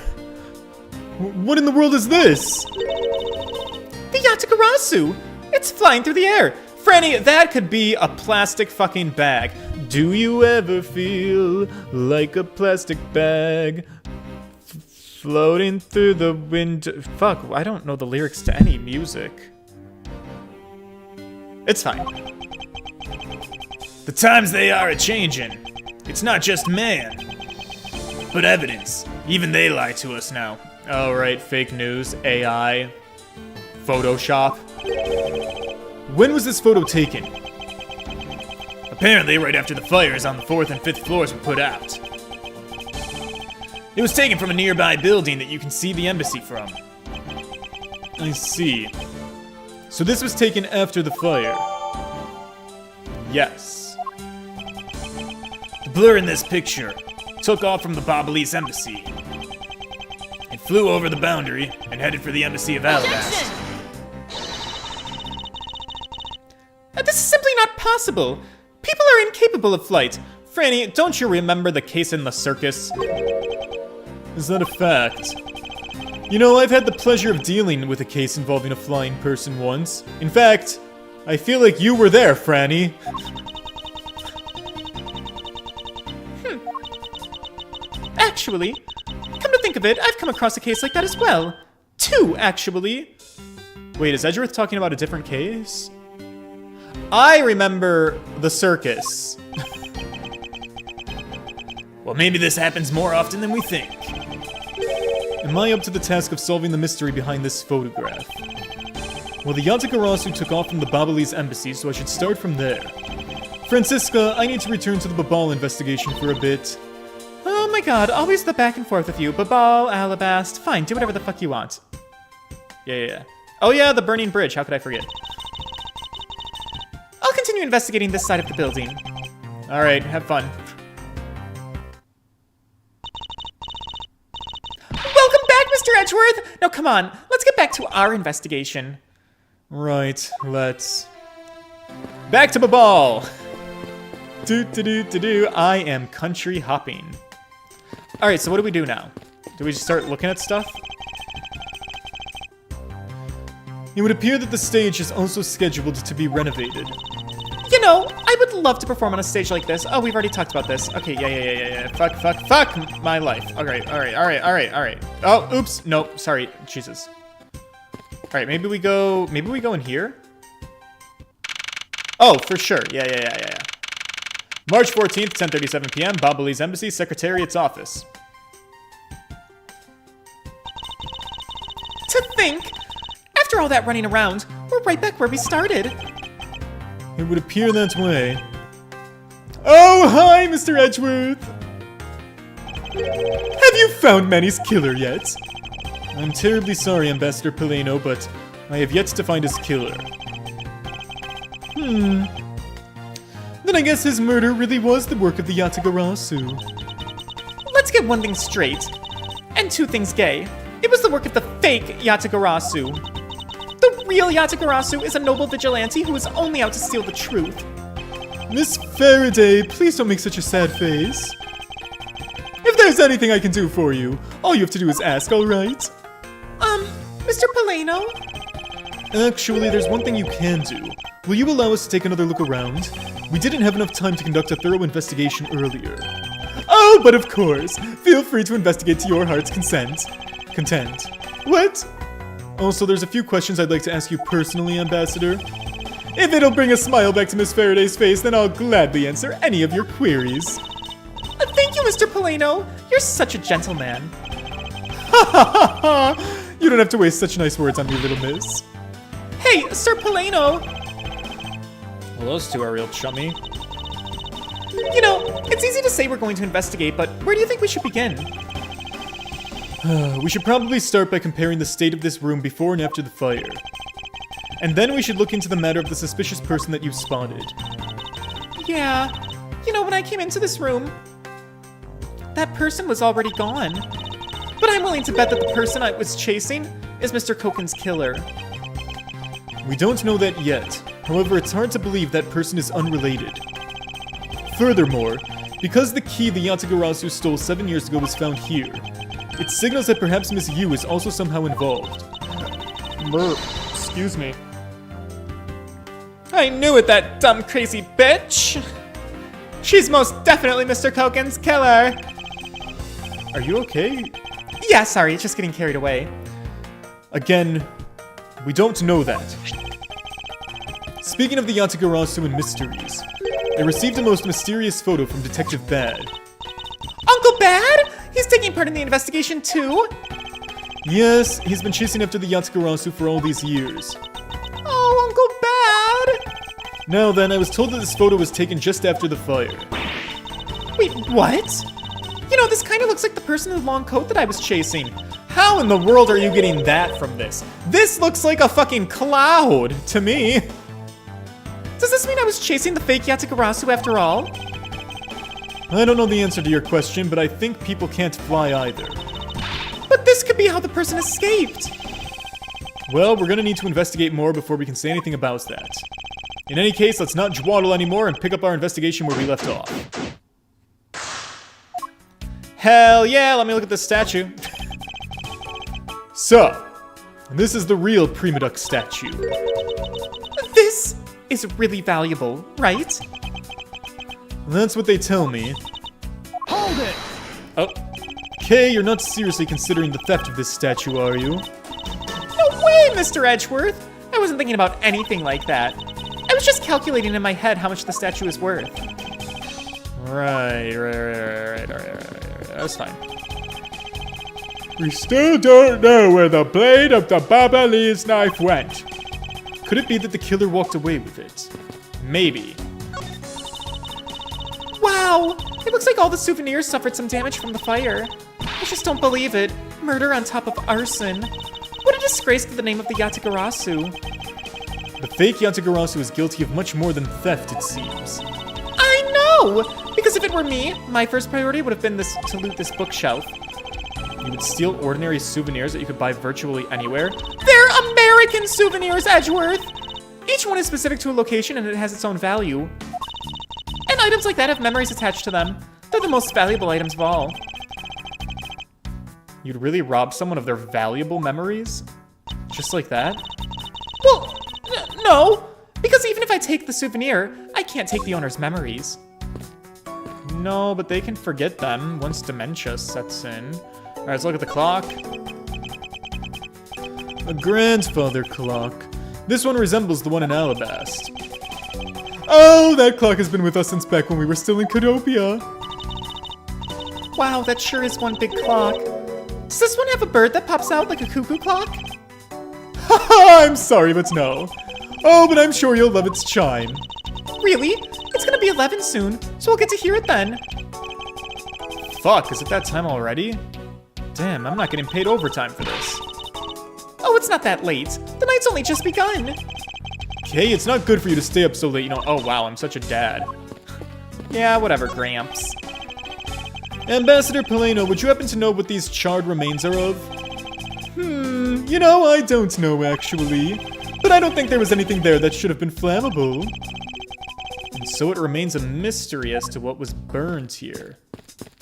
What in the world is this? The Yatagarasu! It's flying through the air! Franny, that could be a plastic fucking bag. Do you ever feel like a plastic bag floating through the wind? Fuck, I don't know the lyrics to any music. It's fine. The times they are a-changin'. It's not just man, but evidence. Even they lie to us now. Oh, right, fake news, AI, Photoshop. When was this photo taken? Apparently right after the fires on the 4th and 5th floors were put out. It was taken from a nearby building that you can see the embassy from. I see. So this was taken after the fire? Yes. The blur in this picture took off from the Babahl's embassy. It flew over the boundary and headed for the embassy of Alabasta. This is simply not possible. People are incapable of flight. Franny, don't you remember the case in the circus? Is that a fact? You know, I've had the pleasure of dealing with a case involving a flying person once. In fact, I feel like you were there, Franny. Actually, come to think of it, I've come across a case like that as well. 2, actually. Wait, is Edgeworth talking about a different case? I remember the circus. Well, maybe this happens more often than we think. Am I up to the task of solving the mystery behind this photograph? Well, the Yatagarasu took off from the Babahl's embassy, so I should start from there. Francisca, I need to return to the Babahl investigation for a bit. Oh my god, always the back and forth with you. Babahl, Alabasta, fine, do whatever the fuck you want. Yeah. Oh yeah, the burning bridge, how could I forget? I'll continue investigating this side of the building. Alright, have fun. Welcome back, Mr. Edgeworth! Now come on, let's get back to our investigation. Right, let's... Back to Babahl! I am country hopping. Alright, so what do we do now? Do we just start looking at stuff? It would appear that the stage is also scheduled to be renovated. You know, I would love to perform on a stage like this. Oh, we've already talked about this. Okay, yeah. Fuck my life. Alright. Oh, oops. Nope, sorry. Jesus. Alright, maybe we go in here? Oh, for sure. Yeah. March 14th, 10:37 p.m., Babahl's Embassy, Secretariat's office. To think, after all that running around, we're right back where we started. It would appear that way. Oh, hi, Mr. Edgeworth! Have you found Manny's killer yet? I'm terribly sorry, Ambassador Payne, but I have yet to find his killer. Then I guess his murder really was the work of the Yatagarasu. Let's get one thing straight, and 2 things gay. It was the work of the fake Yatagarasu. The real Yatagarasu is a noble vigilante who is only out to steal the truth. Miss Faraday, please don't make such a sad face. If there's anything I can do for you, all you have to do is ask, alright? Mr. Payne? Actually, there's one thing you can do. Will you allow us to take another look around? We didn't have enough time to conduct a thorough investigation earlier. Oh, but of course. Feel free to investigate to your heart's content. What? Also, there's a few questions I'd like to ask you personally, Ambassador. If it'll bring a smile back to Miss Faraday's face, then I'll gladly answer any of your queries. Thank you, Mr. Polino. You're such a gentleman. Ha ha ha ha! You don't have to waste such nice words on me, little miss. Hey, Sir Polino. Well, those two are real chummy. You know, it's easy to say we're going to investigate, but where do you think we should begin? We should probably start by comparing the state of this room before and after the fire. And then we should look into the matter of the suspicious person that you spotted. Yeah. You know, when I came into this room, that person was already gone. But I'm willing to bet that the person I was chasing is Mr. Koken's killer. We don't know that yet. However, it's hard to believe that person is unrelated. Furthermore, because the key the Yatagarasu stole 7 years ago was found here, it signals that perhaps Miss Yu is also somehow involved. Excuse me. I knew it, that dumb, crazy bitch! She's most definitely Mr. Koken's killer! Are you okay? Yeah, sorry, just getting carried away. Again, we don't know that. Speaking of the Yatagarasu and mysteries, I received a most mysterious photo from Detective Bad. Uncle Bad? He's taking part in the investigation too? Yes, he's been chasing after the Yatagarasu for all these years. Oh, Uncle Bad! Now then, I was told that this photo was taken just after the fire. Wait, what? You know, this kind of looks like the person in the long coat that I was chasing. How in the world are you getting that from this? This looks like a fucking cloud to me. Does this mean I was chasing the fake Yatagarasu after all? I don't know the answer to your question, but I think people can't fly either. But this could be how the person escaped. Well, we're gonna need to investigate more before we can say anything about that. In any case, let's not dwaddle anymore and pick up our investigation where we left off. Hell yeah, let me look at this statue. So, this is the real Prima Duck statue. This is really valuable, right? That's what they tell me. Hold it! Okay, you're not seriously considering the theft of this statue, are you? No way, Mr. Edgeworth! I wasn't thinking about anything like that. I was just calculating in my head how much the statue is worth. Right. That's fine. We still don't know where the blade of the Babahl's knife went. Could it be that the killer walked away with it? Maybe. Wow! It looks like all the souvenirs suffered some damage from the fire. I just don't believe it. Murder on top of arson. What a disgrace to the name of the Yatagarasu. The fake Yatagarasu is guilty of much more than theft, it seems. I know! Because if it were me, my first priority would have been to loot this bookshelf. You would steal ordinary souvenirs that you could buy virtually anywhere? They're American souvenirs, Edgeworth! Each one is specific to a location and it has its own value. And items like that have memories attached to them. They're the most valuable items of all. You'd really rob someone of their valuable memories? Just like that? Well, no. Because even if I take the souvenir, I can't take the owner's memories. No, but they can forget them once dementia sets in. Alright, let's look at the clock. A grandfather clock. This one resembles the one in Alabast. Oh, that clock has been with us since back when we were still in Cadopia. Wow, that sure is one big clock. Does this one have a bird that pops out like a cuckoo clock? Haha, I'm sorry, but no. Oh, but I'm sure you'll love its chime. Really? It's gonna be 11 soon, so we'll get to hear it then. Fuck, is it that time already? Damn, I'm not getting paid overtime for this. Oh, it's not that late. The night's only just begun. Okay, it's not good for you to stay up so late, you know. Oh, wow, I'm such a dad. Yeah, whatever, Gramps. Ambassador Polino, would you happen to know what these charred remains are of? You know, I don't know, actually. But I don't think there was anything there that should have been flammable. And so it remains a mystery as to what was burned here.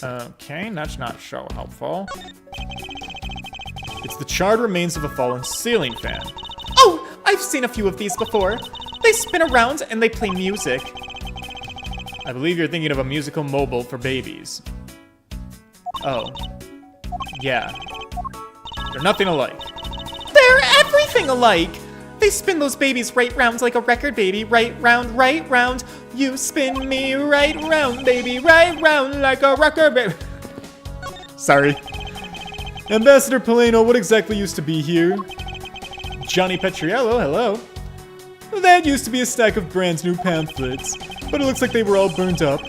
Okay, that's not so helpful. It's the charred remains of a fallen ceiling fan. Oh, I've seen a few of these before. They spin around and they play music. I believe you're thinking of a musical mobile for babies. Oh. Yeah. They're nothing alike. They're everything alike. They spin those babies right round like a record, baby. Right round. You spin me right round, baby. Right round like a record, baby. Sorry. Ambassador Payne, what exactly used to be here? Johnny Petriello, hello. That used to be a stack of brand new pamphlets, but it looks like they were all burned up.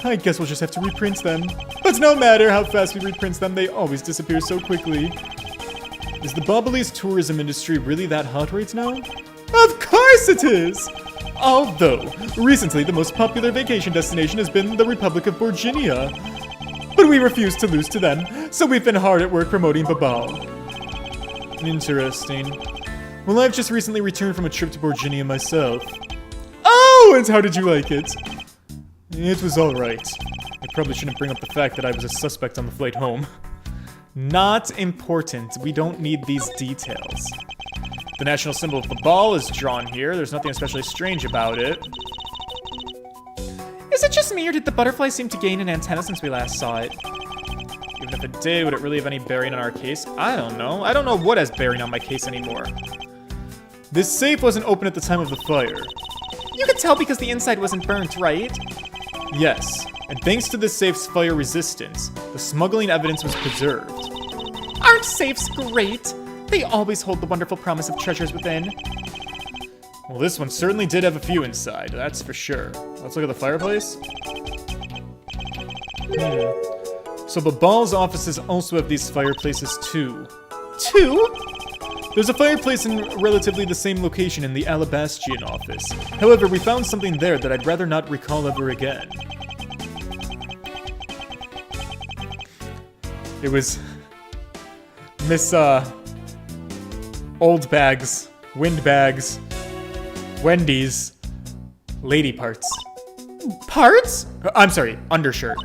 I guess we'll just have to reprint them. But no matter how fast we reprint them, they always disappear so quickly. Is the Babahlese tourism industry really that hot right now? Of course it is! Although, recently the most popular vacation destination has been the Republic of Borginia. But we refuse to lose to them, so we've been hard at work promoting Babahl. Interesting. Well, I've just recently returned from a trip to Borginia myself. Oh, and how did you like it? It was alright. I probably shouldn't bring up the fact that I was a suspect on the flight home. Not important. We don't need these details. The national symbol of Babahl is drawn here. There's nothing especially strange about it. Is it just me, or did the butterfly seem to gain an antenna since we last saw it? Even if it did, would it really have any bearing on our case? I don't know. I don't know what has bearing on my case anymore. This safe wasn't open at the time of the fire. You could tell because the inside wasn't burnt, right? Yes, and thanks to this safe's fire resistance, the smuggling evidence was preserved. Aren't safes great? They always hold the wonderful promise of treasures within. Well, this one certainly did have a few inside, that's for sure. Let's look at the fireplace. So Babahl's offices also have these fireplaces too. Two? There's a fireplace in relatively the same location in the Alabastian office. However, we found something there that I'd rather not recall ever again. It was Miss, old bags, wind bags, Wendy's, lady parts. Parts? I'm sorry, undershirt.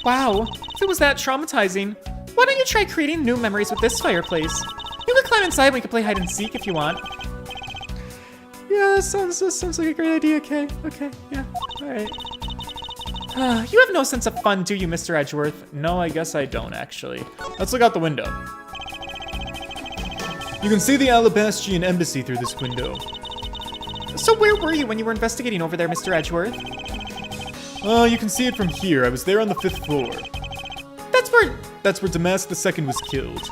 Wow, if it was that traumatizing, why don't you try creating new memories with this fireplace? You could climb inside and we could play hide and seek if you want. Yeah, that sounds like a great idea, okay, yeah, alright. You have no sense of fun, do you, Mr. Edgeworth? No, I guess I don't, actually. Let's look out the window. You can see the Alabastian embassy through this window. So where were you when you were investigating over there, Mr. Edgeworth? You can see it from here. I was there on the 5th floor. That's where Damask II was killed.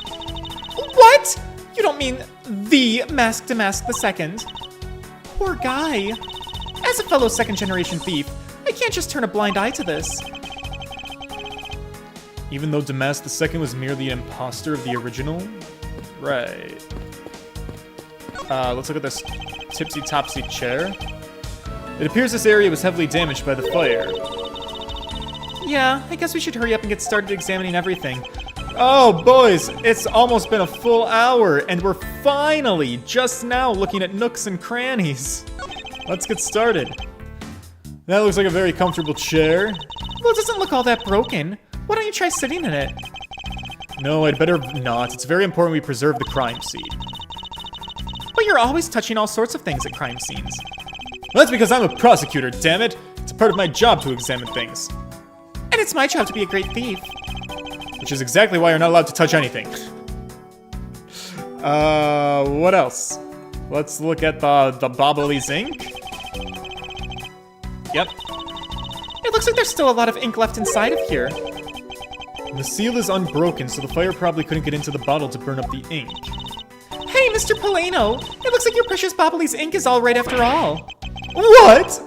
What? You don't mean the Mask Damask II? Poor guy. As a fellow second-generation thief, I can't just turn a blind eye to this. Even though Damask II was merely an imposter of the original? Right. Let's look at this tipsy-topsy chair. It appears this area was heavily damaged by the fire. Yeah, I guess we should hurry up and get started examining everything. Oh, boys, it's almost been a full hour, and we're finally, just now, looking at nooks and crannies. Let's get started. That looks like a very comfortable chair. Well, it doesn't look all that broken. Why don't you try sitting in it? No, I'd better not. It's very important we preserve the crime scene. But you're always touching all sorts of things at crime scenes. Well, that's because I'm a prosecutor, damn it. It's a part of my job to examine things. And it's my job to be a great thief. Which is exactly why you're not allowed to touch anything. What else? Let's look at the Babahlese ink. Yep. It looks like there's still a lot of ink left inside of here. The seal is unbroken, so the fire probably couldn't get into the bottle to burn up the ink. Hey, Mr. Payne, it looks like your precious Babahlese ink is all right after all. What?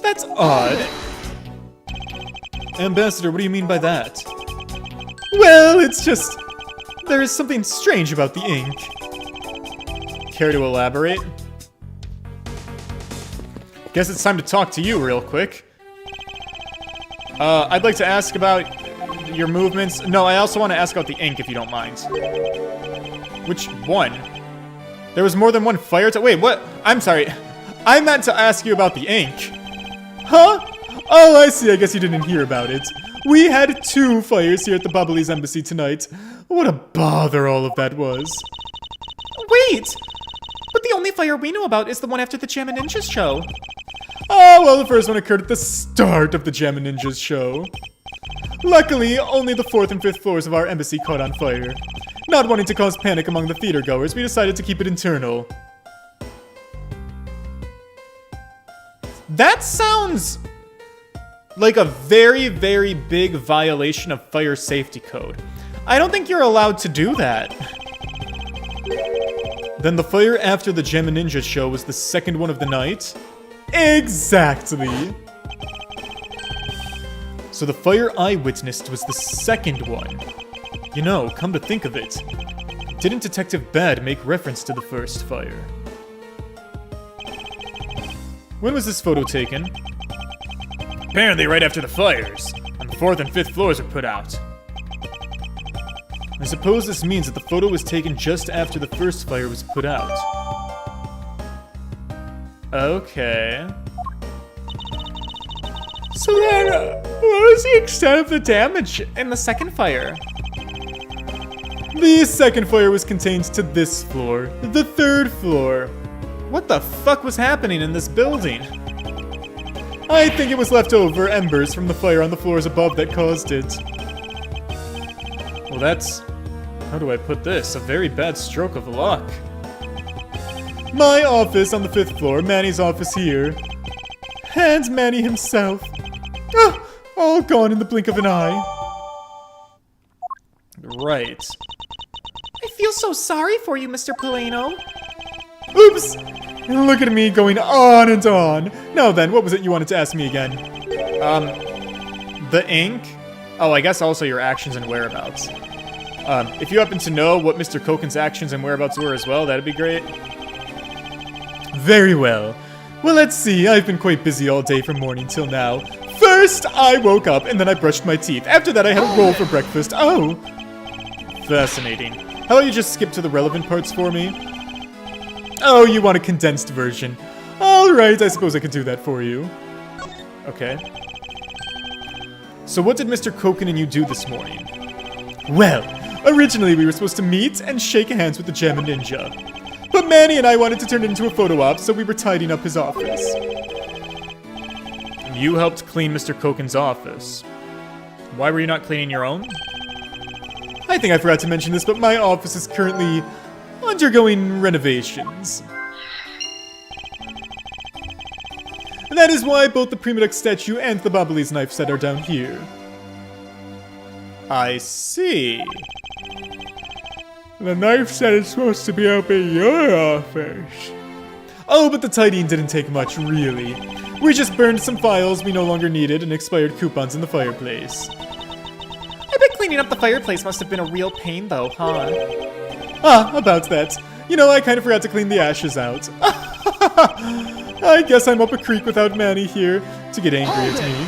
That's odd. Ambassador, what do you mean by that? Well, it's just... there is something strange about the ink. Care to elaborate? Guess it's time to talk to you real quick. I'd like to ask about your movements. No, I also want to ask about the ink, if you don't mind. Which one? There was more than one fire to... Wait, what? I'm sorry. I meant to ask you about the ink. Huh? Oh, I see. I guess you didn't hear about it. We had 2 fires here at the Babahlese embassy tonight. What a bother all of that was. Wait! But the only fire we know about is the one after the Jam and Ninjas show. Oh, well, the first one occurred at the start of the Jam and Ninjas show. Luckily, only the 4th and 5th floors of our embassy caught on fire. Not wanting to cause panic among the theater goers, we decided to keep it internal. That sounds like a very, very big violation of fire safety code. I don't think you're allowed to do that. Then the fire after the Gem and Ninja show was the second one of the night? Exactly! So the fire I witnessed was the second one. You know, come to think of it, didn't Detective Bad make reference to the first fire? When was this photo taken? Apparently right after the fires, and the 4th and 5th floors were put out. I suppose this means that the photo was taken just after the first fire was put out. Okay. So then, what was the extent of the damage? In the second fire. The second fire was contained to this floor, the 3rd floor. What the fuck was happening in this building? I think it was leftover embers from the fire on the floors above that caused it. Well, that's... how do I put this? A very bad stroke of luck. My office on the 5th floor, Manny's office here. And Manny himself. Ah, all gone in the blink of an eye. Right. I feel so sorry for you, Mr. Polino. Oops! Look at me going on and on. Now then, what was it you wanted to ask me again? The ink? Oh, I guess also your actions and whereabouts. If you happen to know what Mr. Koken's actions and whereabouts were as well, that'd be great. Very well. Well, let's see. I've been quite busy all day from morning till now. First, I woke up and then I brushed my teeth. After that, I had a roll for breakfast. Oh! Fascinating. How about you just skip to the relevant parts for me? Oh, you want a condensed version. Alright, I suppose I could do that for you. Okay. So what did Mr. Koken and you do this morning? Well, originally we were supposed to meet and shake hands with the Gem and Ninja. But Manny and I wanted to turn it into a photo op, so we were tidying up his office. You helped clean Mr. Koken's office. Why were you not cleaning your own? I think I forgot to mention this, but my office is currently undergoing renovations. And that is why both the Prima Duck statue and the Babahli's knife set are down here. I see. The knife set is supposed to be up in your office. Oh, but the tidying didn't take much, really. We just burned some files we no longer needed and expired coupons in the fireplace. I bet cleaning up the fireplace must have been a real pain, though, huh? Ah, about that. You know, I kind of forgot to clean the ashes out. I guess I'm up a creek without Manny here to get angry at me.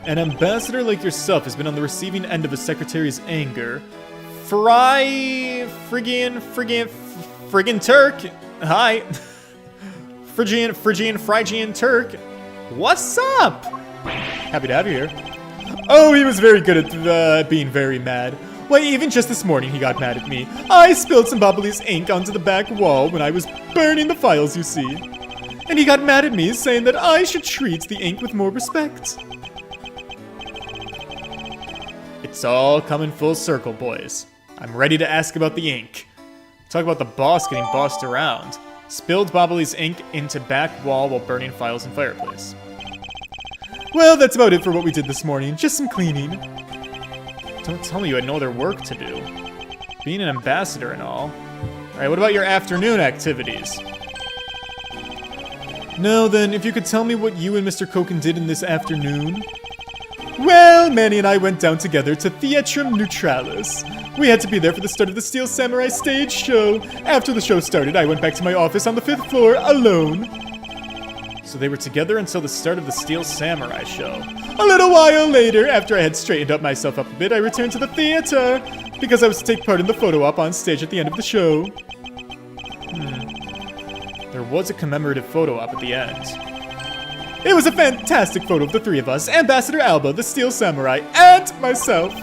An ambassador like yourself has been on the receiving end of a secretary's anger. Friggin' Turk. Hi. Phrygian Turk. What's up? Happy to have you here. Oh, he was very good at being very mad. Why, even just this morning he got mad at me. I spilled some Babahli's ink onto the back wall when I was burning the files, you see. And he got mad at me, saying that I should treat the ink with more respect. It's all coming full circle, boys. I'm ready to ask about the ink. Talk about the boss getting bossed around. Spilled Babahli's ink into back wall while burning files in fireplace. Well, that's about it for what we did this morning. Just some cleaning. Don't tell me you had no other work to do. Being an ambassador and all. Alright, what about your afternoon activities? Now then, if you could tell me what you and Mr. Koken did in this afternoon? Well, Manny and I went down together to Theatrum Neutralis. We had to be there for the start of the Steel Samurai stage show. After the show started, I went back to my office on the 5th floor alone. So they were together until the start of the Steel Samurai show. A little while later, after I had straightened myself up a bit, I returned to the theater because I was to take part in the photo op on stage at the end of the show. There was a commemorative photo op at the end. It was a fantastic photo of the three of us, Ambassador Alba, the Steel Samurai, and myself.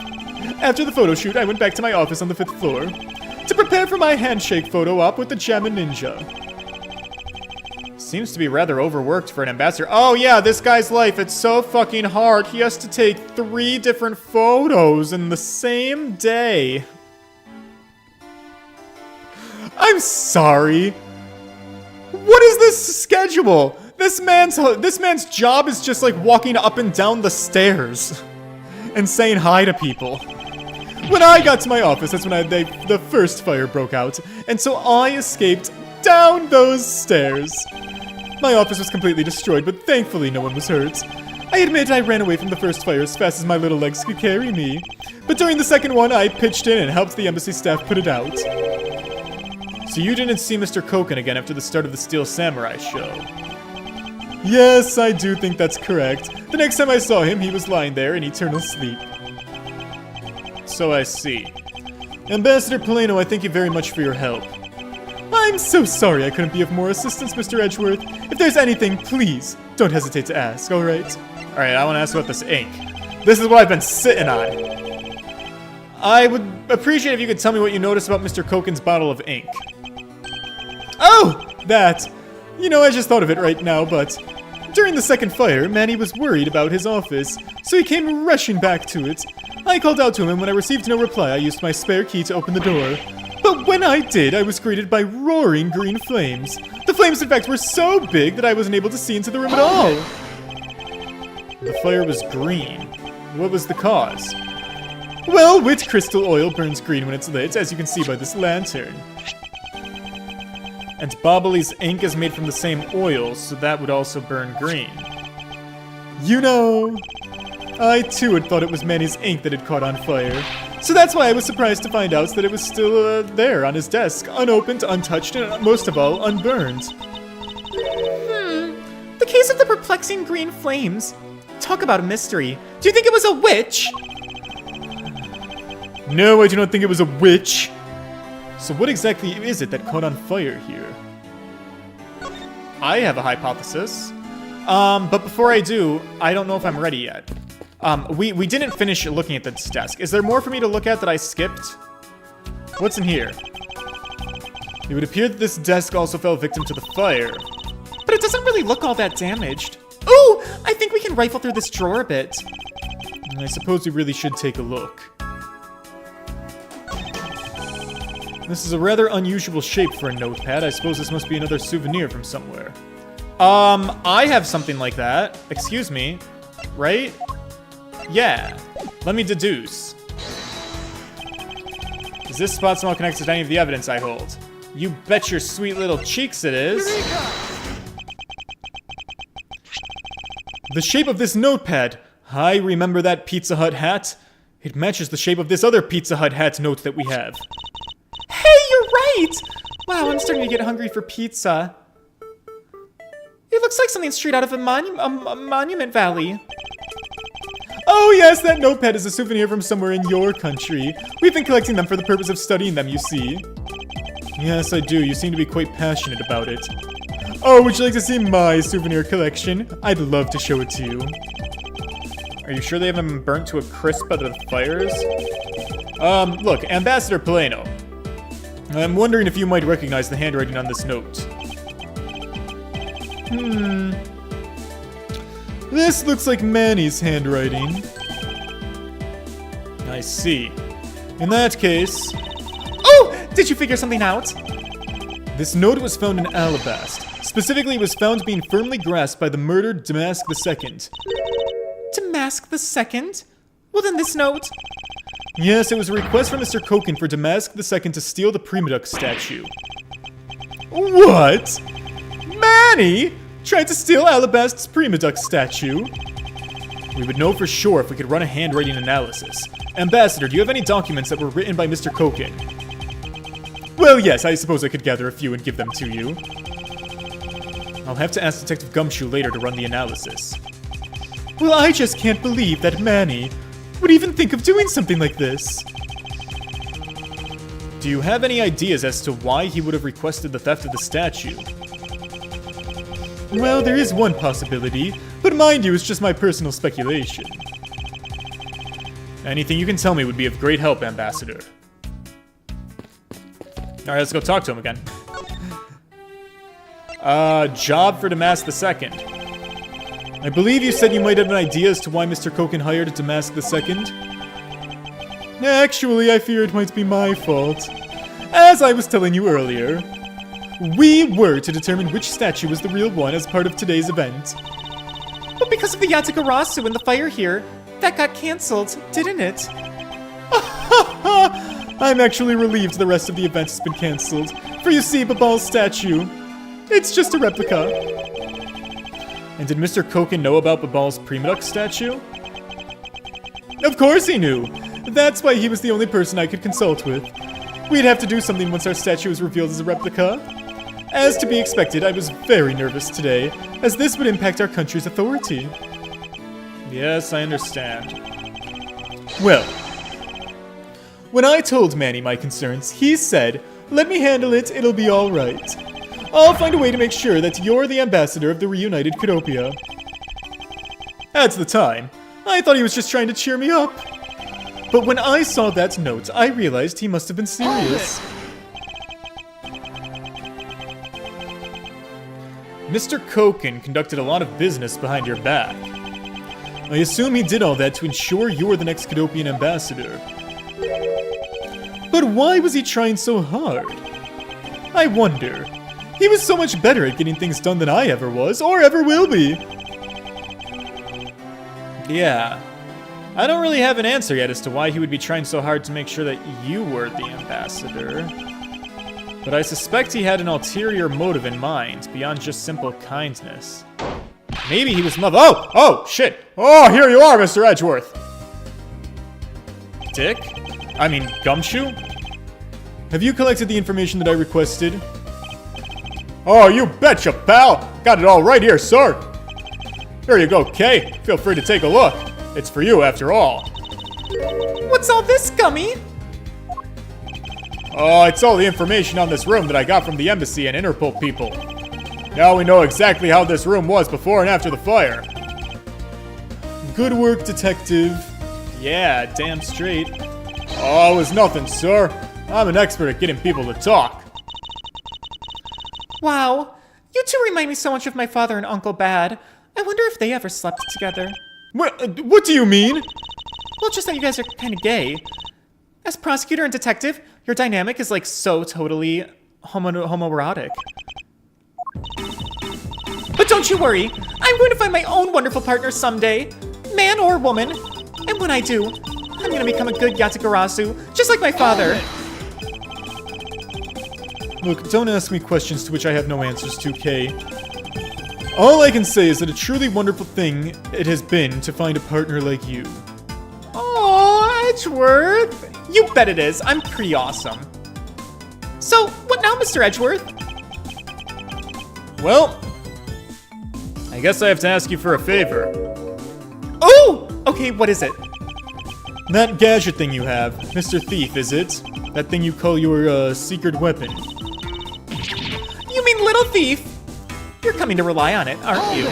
After the photo shoot, I went back to my office on the 5th floor to prepare for my handshake photo op with the Gem and Ninja. Seems to be rather overworked for an ambassador. Oh yeah, this guy's life, it's so fucking hard. He has to take 3 different photos in the same day. I'm sorry. What is this schedule? This man's job is just like walking up and down the stairs and saying hi to people. When I got to my office, that's when the first fire broke out, and so I escaped down those stairs. My office was completely destroyed, but thankfully no one was hurt. I admit I ran away from the first fire as fast as my little legs could carry me. But during the second one, I pitched in and helped the embassy staff put it out. So you didn't see Mr. Koken again after the start of the Steel Samurai show? Yes, I do think that's correct. The next time I saw him, he was lying there in eternal sleep. So I see. Ambassador Polano, I thank you very much for your help. I'm so sorry I couldn't be of more assistance, Mr. Edgeworth. If there's anything, please, don't hesitate to ask, alright? Alright, I want to ask about this ink. This is what I've been sitting on. I would appreciate if you could tell me what you noticed about Mr. Koken's bottle of ink. Oh, that. You know, I just thought of it right now, but during the second fire, Manny was worried about his office, so he came rushing back to it. I called out to him, and when I received no reply, I used my spare key to open the door. But when I did, I was greeted by roaring green flames. The flames, in fact, were so big that I wasn't able to see into the room at all. The fire was green. What was the cause? Well, wit crystal oil burns green when it's lit, as you can see by this lantern. And Babahl's ink is made from the same oil, so that would also burn green. You know, I too had thought it was Manny's ink that had caught on fire. So that's why I was surprised to find out that it was still there on his desk, unopened, untouched, and most of all, unburned. The case of the perplexing green flames. Talk about a mystery. Do you think it was a witch? No, I do not think it was a witch. So what exactly is it that caught on fire here? I have a hypothesis. But before I do, I don't know if I'm ready yet. We didn't finish looking at this desk. Is there more for me to look at that I skipped? What's in here? It would appear that this desk also fell victim to the fire. But it doesn't really look all that damaged. Ooh, I think we can rifle through this drawer a bit. I suppose we really should take a look. This is a rather unusual shape for a notepad. I suppose this must be another souvenir from somewhere. I have something like that. Excuse me. Right? Yeah. Let me deduce. Is this spot somehow connected to any of the evidence I hold? You bet your sweet little cheeks it is. The shape of this notepad. I remember that Pizza Hut hat. It matches the shape of this other Pizza Hut hat note that we have. Hey, you're right! Wow, I'm starting to get hungry for pizza. It looks like something straight out of a Monument Valley. Oh yes, that notepad is a souvenir from somewhere in your country. We've been collecting them for the purpose of studying them, you see. Yes, I do. You seem to be quite passionate about it. Oh, would you like to see my souvenir collection? I'd love to show it to you. Are you sure they haven't been burnt to a crisp by the fires? Look, Ambassador Polano. I'm wondering if you might recognize the handwriting on this note. This looks like Manny's handwriting. I see. In that case... Oh! Did you figure something out? This note was found in Alabast. Specifically, it was found being firmly grasped by the murdered Damask II. Damask II? Well then this note... Yes, it was a request from Mr. Koken for Damask II to steal the Prima statue. What? Manny tried to steal Alabast's Prima statue? We would know for sure if we could run a handwriting analysis. Ambassador, do you have any documents that were written by Mr. Koken? Well, yes, I suppose I could gather a few and give them to you. I'll have to ask Detective Gumshoe later to run the analysis. Well, I just can't believe that Manny would even think of doing something like this. Do you have any ideas as to why he would have requested the theft of the statue? Well, there is one possibility, but mind you, it's just my personal speculation. Anything you can tell me would be of great help, Ambassador. Alright, let's go talk to him again. Job for Damask II. I believe you said you might have an idea as to why Mr. Koken hired Damask II. Actually, I fear it might be my fault. As I was telling you earlier, we were to determine which statue was the real one as part of today's event. But because of the Yatagarasu and the fire here, that got cancelled, didn't it? I'm actually relieved the rest of the event has been cancelled. For you see, Babahl's statue, it's just a replica. And did Mr. Koken know about Babahl's Primadux statue? Of course he knew. That's why he was the only person I could consult with. We'd have to do something once our statue is revealed as a replica. As to be expected, I was very nervous today, as this would impact our country's authority. Yes, I understand. Well, when I told Manny my concerns, he said, "Let me handle it, it'll be alright. I'll find a way to make sure that you're the ambassador of the reunited Kidopia." At the time, I thought he was just trying to cheer me up. But when I saw that note, I realized he must have been serious. Mr. Koken conducted a lot of business behind your back. I assume he did all that to ensure you're the next Kidopian ambassador. But why was he trying so hard? I wonder. He was so much better at getting things done than I ever was, or ever will be. Yeah. I don't really have an answer yet as to why he would be trying so hard to make sure that you were the ambassador. But I suspect he had an ulterior motive in mind, beyond just simple kindness. Maybe he was Oh, shit! Oh, here you are, Mr. Edgeworth! Dick? I mean, Gumshoe? Have you collected the information that I requested? Oh, you betcha, pal! Got it all right here, sir! Here you go, Kay. Feel free to take a look. It's for you, after all. What's all this, Gummy? Oh, it's all the information on this room that I got from the embassy and Interpol people. Now we know exactly how this room was before and after the fire. Good work, detective. Yeah, damn straight. Oh, it was nothing, sir. I'm an expert at getting people to talk. Wow, you two remind me so much of my father and Uncle Bad. I wonder if they ever slept together. What do you mean? Well, just that you guys are kind of gay. As prosecutor and detective, your dynamic is like so totally homoerotic. But don't you worry, I'm going to find my own wonderful partner someday, man or woman. And when I do, I'm going to become a good Yatagarasu, just like my father. Look, don't ask me questions to which I have no answers to, Kay. All I can say is that a truly wonderful thing it has been to find a partner like you. Aw, Edgeworth. You bet it is. I'm pretty awesome. So, what now, Mr. Edgeworth? Well, I guess I have to ask you for a favor. Oh! Okay, what is it? That gadget thing you have, Mr. Thief, is it? That thing you call your, secret weapon. You mean Little Thief? You're coming to rely on it, aren't you?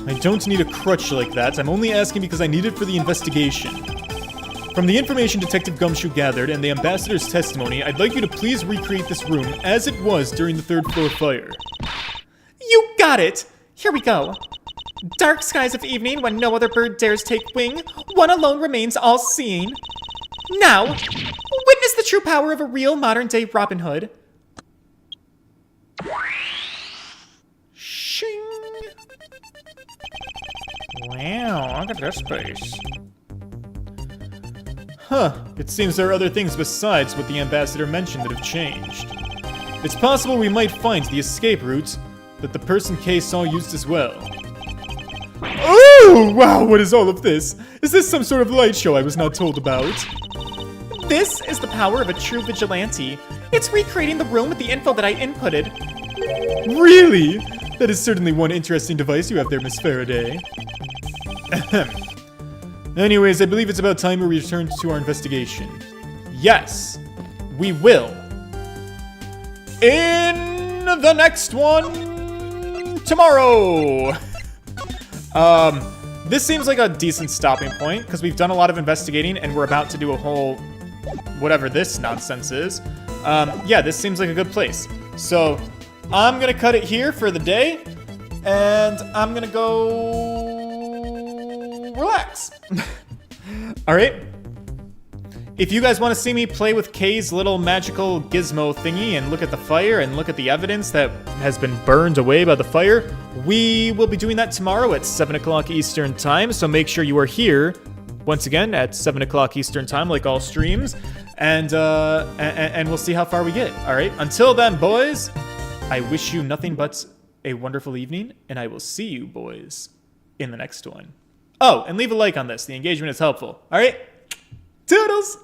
I don't need a crutch like that. I'm only asking because I need it for the investigation. From the information Detective Gumshoe gathered and the ambassador's testimony, I'd like you to please recreate this room as it was during the third floor fire. You got it! Here we go. Dark skies of evening when no other bird dares take wing, one alone remains all-seeing. Now, witness the true power of a real modern-day Robin Hood. Shing! Wow, look at this space. Huh, it seems there are other things besides what the ambassador mentioned that have changed. It's possible we might find the escape route that the person Kay saw used as well. Oh, wow, what is all of this? Is this some sort of light show I was not told about? This is the power of a true vigilante. It's recreating the room with the info that I inputted. Really? That is certainly one interesting device you have there, Miss Faraday. Anyways, I believe it's about time we return to our investigation. Yes, we will. In the next one, tomorrow! This seems like a decent stopping point, because we've done a lot of investigating, and we're about to do a whole whatever this nonsense is. Yeah, this seems like a good place. So, I'm gonna cut it here for the day, and I'm gonna go relax. All right. If you guys want to see me play with Kay's little magical gizmo thingy and look at the fire and look at the evidence that has been burned away by the fire, we will be doing that tomorrow at 7 o'clock Eastern Time, so make sure you are here, once again, at 7 o'clock Eastern Time, like all streams, and we'll see how far we get, all right? Until then, boys, I wish you nothing but a wonderful evening, and I will see you, boys, in the next one. Oh, and leave a like on this. The engagement is helpful, all right? Toodles!